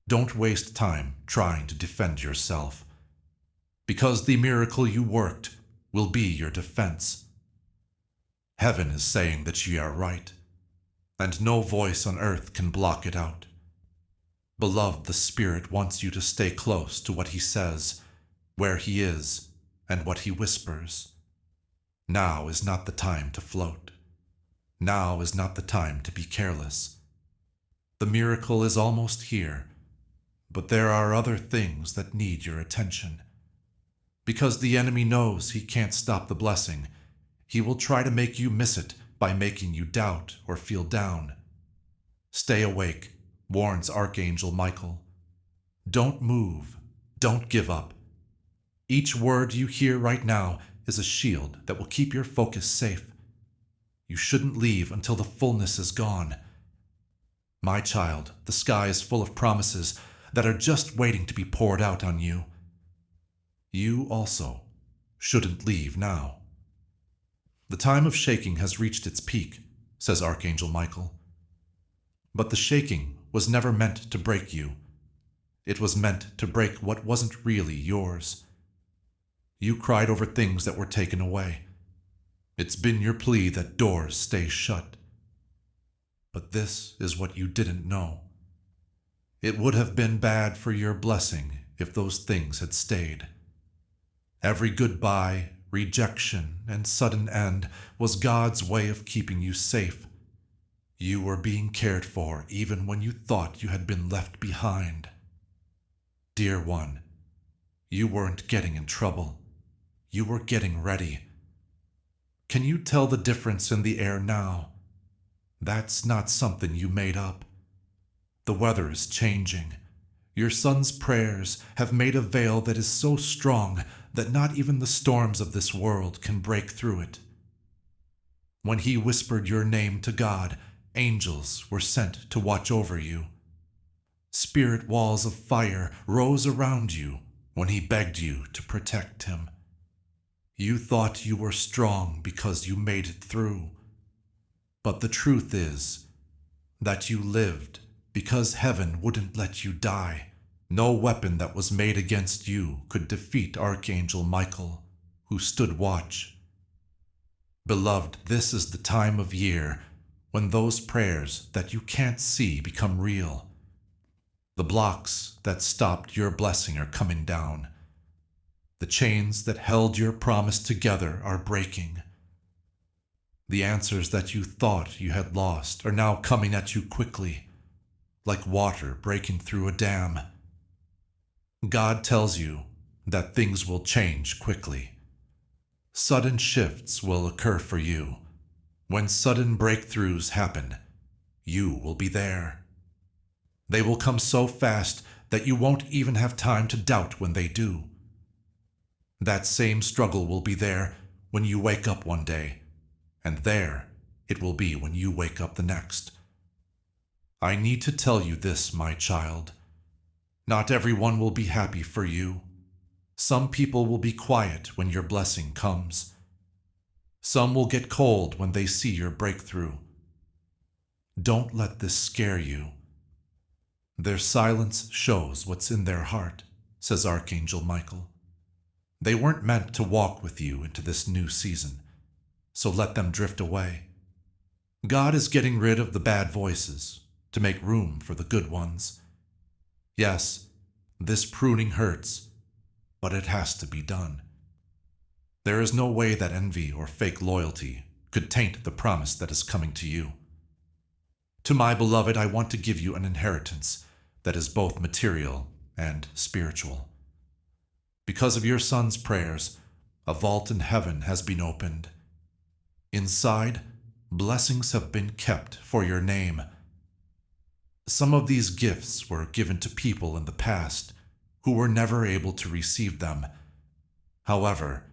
Don't waste time trying to defend yourself, because the miracle you worked will be your defense. Heaven is saying that you are right, and no voice on earth can block it out. Beloved, the Spirit wants you to stay close to what He says, where He is, and what He whispers. Now is not the time to float. Now is not the time to be careless. The miracle is almost here, but there are other things that need your attention. Because the enemy knows he can't stop the blessing, he will try to make you miss it by making you doubt or feel down. Stay awake, warns Archangel Michael. Don't move. Don't give up. Each word you hear right now is a shield that will keep your focus safe. You shouldn't leave until the fullness is gone. My child, the sky is full of promises that are just waiting to be poured out on you. You also shouldn't leave now. The time of shaking has reached its peak, says Archangel Michael. But the shaking was never meant to break you. It was meant to break what wasn't really yours. You cried over things that were taken away. It's been your plea that doors stay shut. But this is what you didn't know. It would have been bad for your blessing if those things had stayed. Every goodbye, rejection, and sudden end was God's way of keeping you safe. You were being cared for even when you thought you had been left behind. Dear one, you weren't getting in trouble. you were getting ready. Can you tell the difference in the air now? That's not something you made up. The weather is changing. Your son's prayers have made a veil that is so strong that not even the storms of this world can break through it. When he whispered your name to God, angels were sent to watch over you. Spirit walls of fire rose around you when he begged you to protect him. You thought you were strong because you made it through. But the truth is that you lived because heaven wouldn't let you die. No weapon that was made against you could defeat Archangel Michael, who stood watch. Beloved, this is the time of year when those prayers that you can't see become real. The blocks that stopped your blessing are coming down. The chains that held your promise together are breaking. The answers that you thought you had lost are now coming at you quickly, like water breaking through a dam. God tells you that things will change quickly. Sudden shifts will occur for you. When sudden breakthroughs happen, you will be there. They will come so fast that you won't even have time to doubt when they do. That same struggle will be there when you wake up one day, and there it will be when you wake up the next. I need to tell you this, my child. Not everyone will be happy for you. Some people will be quiet when your blessing comes. Some will get cold when they see your breakthrough. Don't let this scare you. Their silence shows what's in their heart, says Archangel Michael. They weren't meant to walk with you into this new season, so let them drift away. God is getting rid of the bad voices to make room for the good ones. Yes, this pruning hurts, but it has to be done. There is no way that envy or fake loyalty could taint the promise that is coming to you. To my beloved, I want to give you an inheritance that is both material and spiritual. Because of your son's prayers, a vault in heaven has been opened. Inside, blessings have been kept for your name. Some of these gifts were given to people in the past who were never able to receive them. However,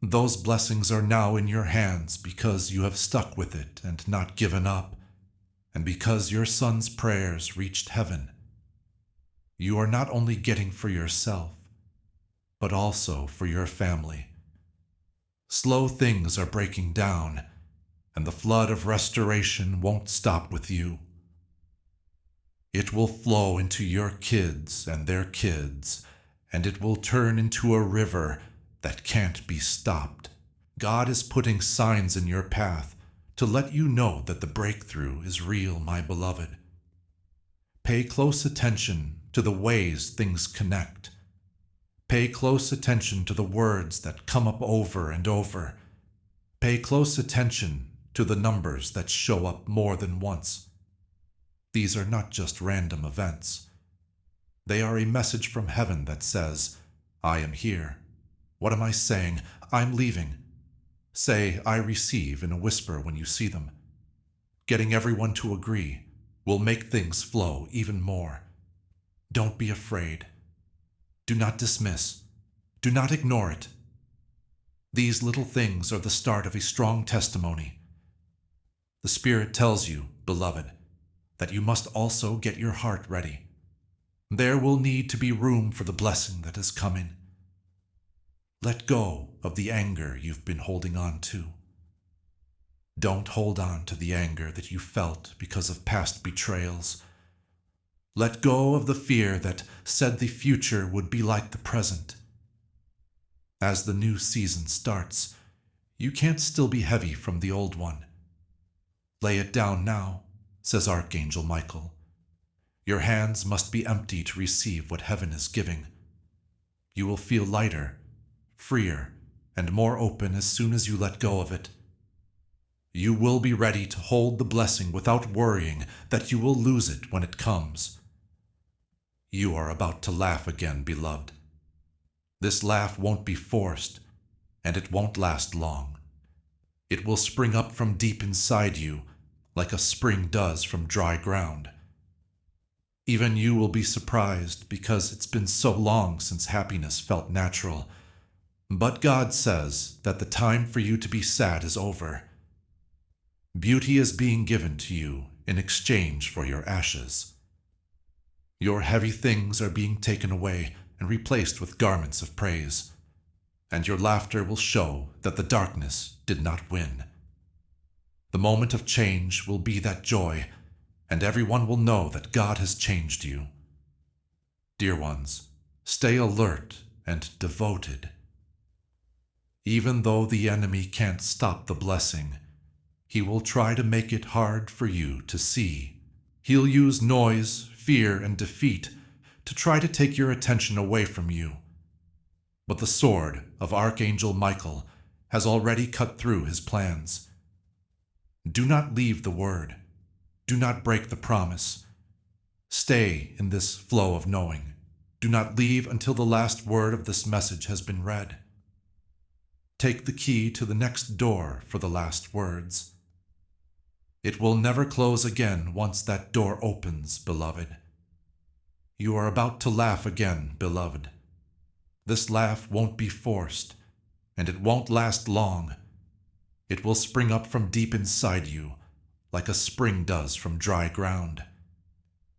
those blessings are now in your hands because you have stuck with it and not given up, and because your son's prayers reached heaven. You are not only getting for yourself, but also for your family. Slow things are breaking down, and the flood of restoration won't stop with you. It will flow into your kids and their kids, and it will turn into a river that can't be stopped. God is putting signs in your path to let you know that the breakthrough is real, my beloved. Pay close attention to the ways things connect. Pay close attention to the words that come up over and over. Pay close attention to the numbers that show up more than once. These are not just random events. They are a message from heaven that says, I am here. What am I saying? I'm leaving. Say, I receive in a whisper when you see them. Getting everyone to agree will make things flow even more. Don't be afraid. Do not dismiss. Do not ignore it. These little things are the start of a strong testimony. The Spirit tells you, beloved, that you must also get your heart ready. There will need to be room for the blessing that is coming. Let go of the anger you've been holding on to. Don't hold on to the anger that you felt because of past betrayals. Let go of the fear that said the future would be like the present. As the new season starts, you can't still be heavy from the old one. Lay it down now, says Archangel Michael. Your hands must be empty to receive what heaven is giving. You will feel lighter, freer, and more open as soon as you let go of it. You will be ready to hold the blessing without worrying that you will lose it when it comes. You are about to laugh again, beloved. This laugh won't be forced. and it won't last long. It will spring up from deep inside you, like a spring does from dry ground. Even you will be surprised because it's been so long since happiness felt natural. But God says that the time for you to be sad is over. Beauty is being given to you in exchange for your ashes. Your heavy things are being taken away and replaced with garments of praise, and your laughter will show that the darkness did not win. The moment of change will be that joy, and everyone will know that God has changed you. Dear ones, stay alert and devoted. Even though the enemy can't stop the blessing, he will try to make it hard for you to see. He'll use noise, fear, and defeat to try to take your attention away from you. But the sword of Archangel Michael has already cut through his plans. Do not leave the word. Do not break the promise. Stay in this flow of knowing. Do not leave until the last word of this message has been read. Take the key to the next door for the last words. It will never close again once that door opens, beloved. You are about to laugh again, beloved. This laugh won't be forced, and it won't last long. It will spring up from deep inside you, like a spring does from dry ground.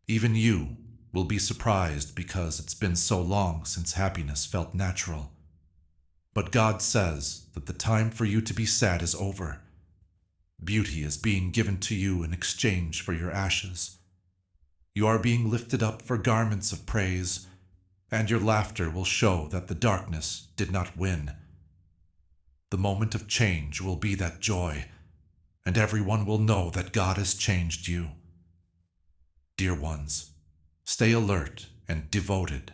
Even you will be surprised because it's been so long since happiness felt natural. But God says that the time for you to be sad is over. Beauty is being given to you in exchange for your ashes. You are being lifted up for garments of praise, and your laughter will show that the darkness did not win. The moment of change will be that joy, and everyone will know that God has changed you. Dear ones, stay alert and devoted.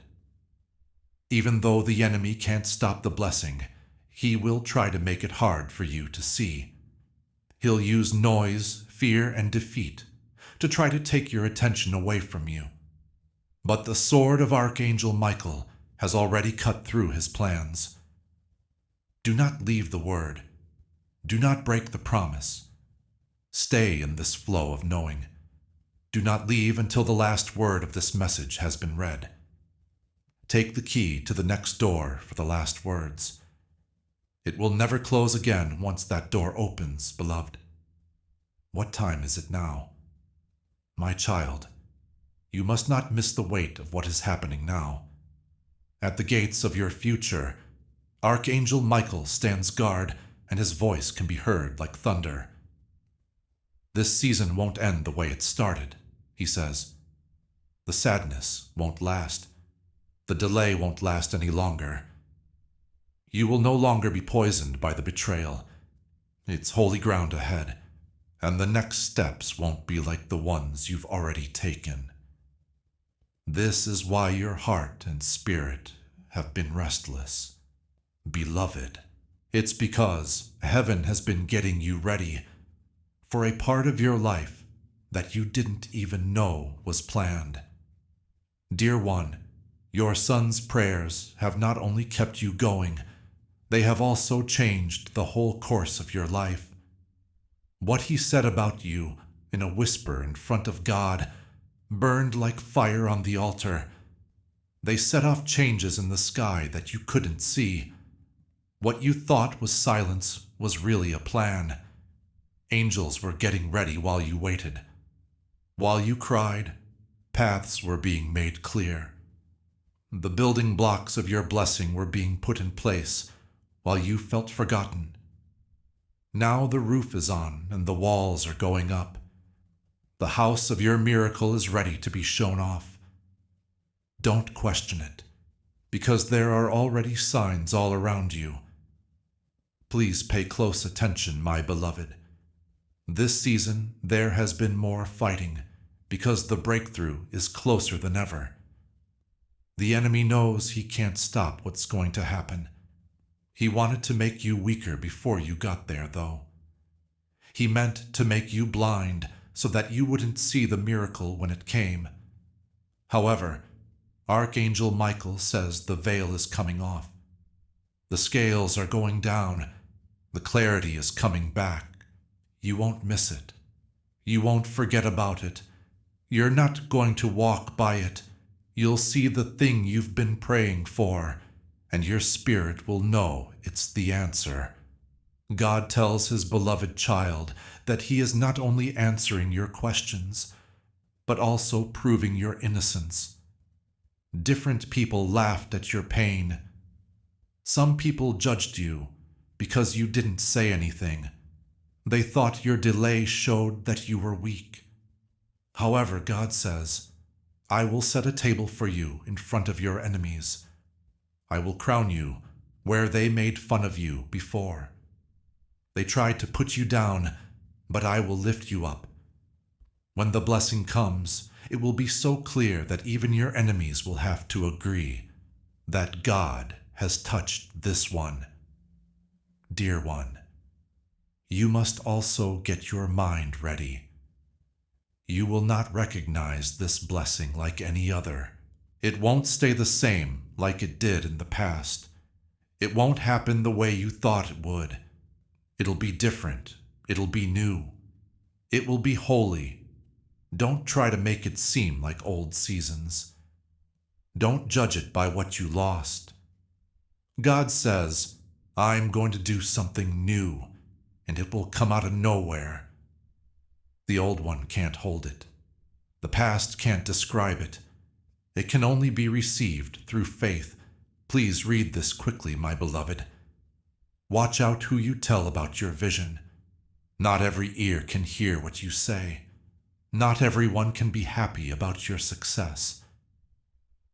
Even though the enemy can't stop the blessing, he will try to make it hard for you to see. He'll use noise, fear, and defeat to try to take your attention away from you. But the sword of Archangel Michael has already cut through his plans. Do not leave the word. Do not break the promise. Stay in this flow of knowing. Do not leave until the last word of this message has been read. Take the key to the next door for the last words. It will never close again once that door opens, beloved. What time is it now? My child, you must not miss the weight of what is happening now. At the gates of your future, Archangel Michael stands guard, and his voice can be heard like thunder. This season won't end the way it started, he says. The sadness won't last. The delay won't last any longer. You will no longer be poisoned by the betrayal. It's holy ground ahead, and the next steps won't be like the ones you've already taken. This is why your heart and spirit have been restless. Beloved, it's because heaven has been getting you ready for a part of your life that you didn't even know was planned. Dear one, your son's prayers have not only kept you going, they have also changed the whole course of your life. What he said about you in a whisper in front of God burned like fire on the altar. They set off changes in the sky that you couldn't see. What you thought was silence was really a plan. Angels were getting ready while you waited. While you cried, paths were being made clear. The building blocks of your blessing were being put in place while you felt forgotten. Now the roof is on and the walls are going up. The house of your miracle is ready to be shown off. Don't question it, because there are already signs all around you. Please pay close attention, my beloved. This season there has been more fighting, because the breakthrough is closer than ever. The enemy knows he can't stop what's going to happen. He wanted to make you weaker before you got there, though. He meant to make you blind so that you wouldn't see the miracle when it came. However, Archangel Michael says the veil is coming off. The scales are going down. The clarity is coming back. You won't miss it. You won't forget about it. You're not going to walk by it. You'll see the thing you've been praying for, and your spirit will know it's the answer. God tells his beloved child that he is not only answering your questions, but also proving your innocence. Different people laughed at your pain. Some people judged you because you didn't say anything. They thought your delay showed that you were weak. However, God says, I will set a table for you in front of your enemies. I will crown you where they made fun of you before. They tried to put you down, but I will lift you up. When the blessing comes, it will be so clear that even your enemies will have to agree that God has touched this one. Dear one, you must also get your mind ready. You will not recognize this blessing like any other. It won't stay the same like it did in the past. It won't happen the way you thought it would. It'll be different. It'll be new. It will be holy. Don't try to make it seem like old seasons. Don't judge it by what you lost. God says, I'm going to do something new, and it will come out of nowhere. The old one can't hold it. The past can't describe it. It can only be received through faith. Please read this quickly, my beloved. Watch out who you tell about your vision. Not every ear can hear what you say. Not everyone can be happy about your success.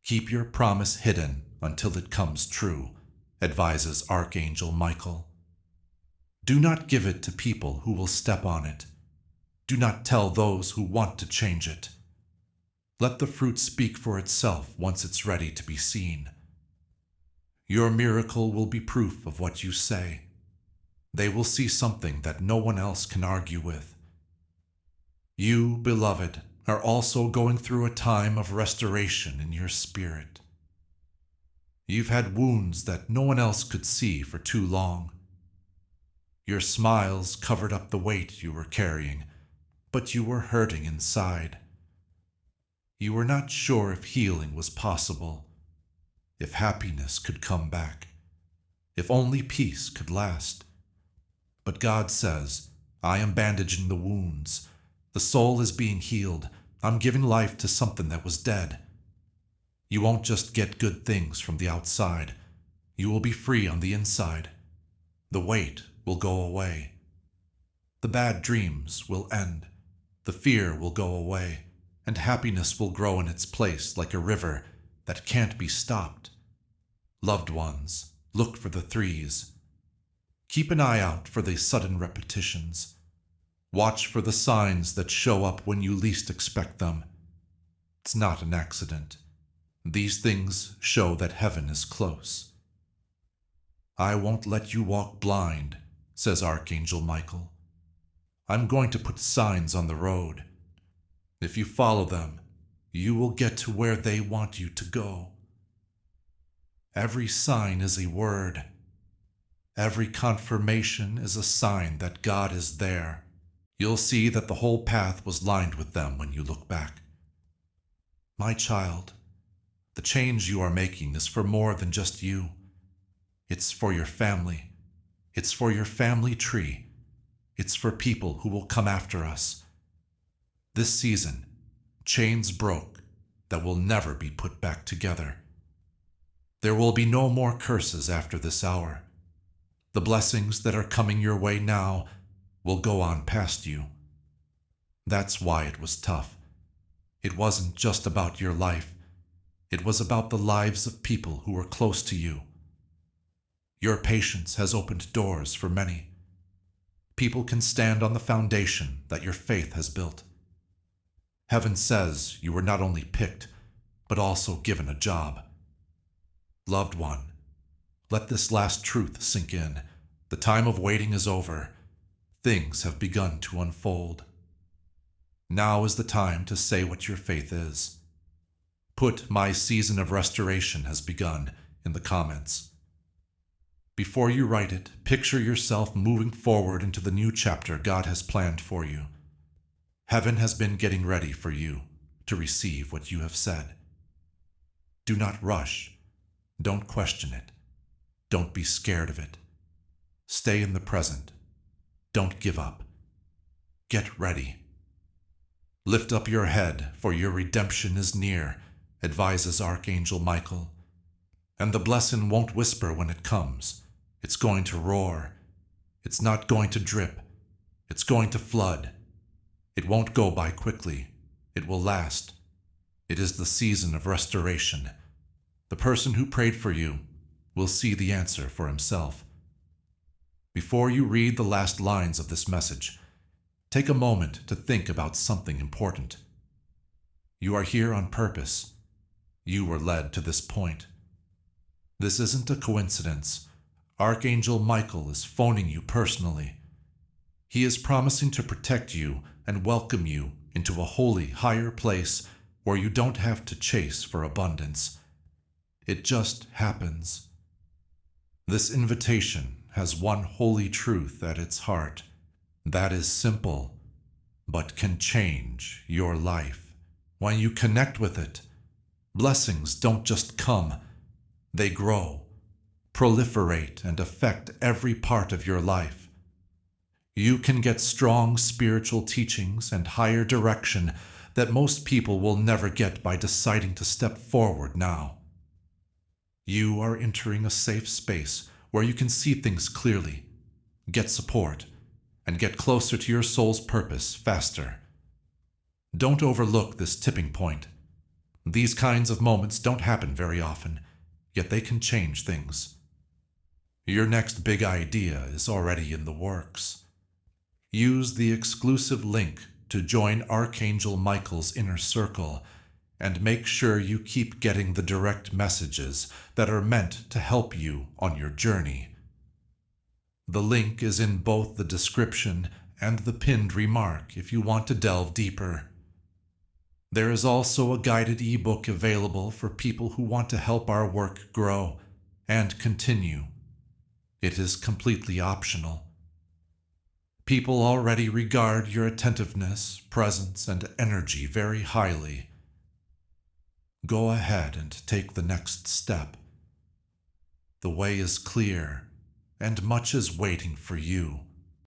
Keep your promise hidden until it comes true, advises Archangel Michael. Do not give it to people who will step on it. Do not tell those who want to change it. Let the fruit speak for itself once it's ready to be seen. Your miracle will be proof of what you say. They will see something that no one else can argue with. You, beloved, are also going through a time of restoration in your spirit. You've had wounds that no one else could see for too long. Your smiles covered up the weight you were carrying, but you were hurting inside. You were not sure if healing was possible, if happiness could come back, if only peace could last. But God says, I am bandaging the wounds. The soul is being healed. I'm giving life to something that was dead. You won't just get good things from the outside. You will be free on the inside. The weight will go away. The bad dreams will end. The fear will go away, and happiness will grow in its place like a river that can't be stopped. Loved ones, look for the threes. Keep an eye out for the sudden repetitions. Watch for the signs that show up when you least expect them. It's not an accident. These things show that heaven is close. I won't let you walk blind, says Archangel Michael. I'm going to put signs on the road. If you follow them, you will get to where they want you to go. Every sign is a word. Every confirmation is a sign that God is there. You'll see that the whole path was lined with them when you look back. My child, the change you are making is for more than just you. It's for your family. It's for your family tree. It's for people who will come after us. This season, chains broke that will never be put back together. There will be no more curses after this hour. The blessings that are coming your way now will go on past you. That's why it was tough. It wasn't just about your life. It was about the lives of people who were close to you. Your patience has opened doors for many. People can stand on the foundation that your faith has built. Heaven says you were not only picked, but also given a job. Loved one, let this last truth sink in. The time of waiting is over. Things have begun to unfold. Now is the time to say what your faith is. Put "My season of restoration has begun" in the comments. Before you write it, picture yourself moving forward into the new chapter God has planned for you. Heaven has been getting ready for you to receive what you have said. Do not rush. Don't question it. Don't be scared of it. Stay in the present. Don't give up. Get ready. Lift up your head, for your redemption is near, advises Archangel Michael. And the blessing won't whisper when it comes. It's going to roar. It's not going to drip. It's going to flood. It won't go by quickly. It will last. It is the season of restoration. The person who prayed for you will see the answer for himself. Before you read the last lines of this message, take a moment to think about something important. You are here on purpose. You were led to this point. This isn't a coincidence. Archangel Michael is phoning you personally. He is promising to protect you and welcome you into a holy, higher place where you don't have to chase for abundance. It just happens. This invitation has one holy truth at its heart that is simple, but can change your life. When you connect with it, blessings don't just come, they grow, proliferate, and affect every part of your life. You can get strong spiritual teachings and higher direction that most people will never get by deciding to step forward now. You are entering a safe space where you can see things clearly, get support, and get closer to your soul's purpose faster. Don't overlook this tipping point. These kinds of moments don't happen very often, yet they can change things. Your next big idea is already in the works. Use the exclusive link to join Archangel Michael's inner circle and make sure you keep getting the direct messages that are meant to help you on your journey. The link is in both the description and the pinned remark if you want to delve deeper. There is also a guided ebook available for people who want to help our work grow and continue. It is completely optional. People already regard your attentiveness, presence, and energy very highly. Go ahead and take the next step. The way is clear, and much is waiting for you.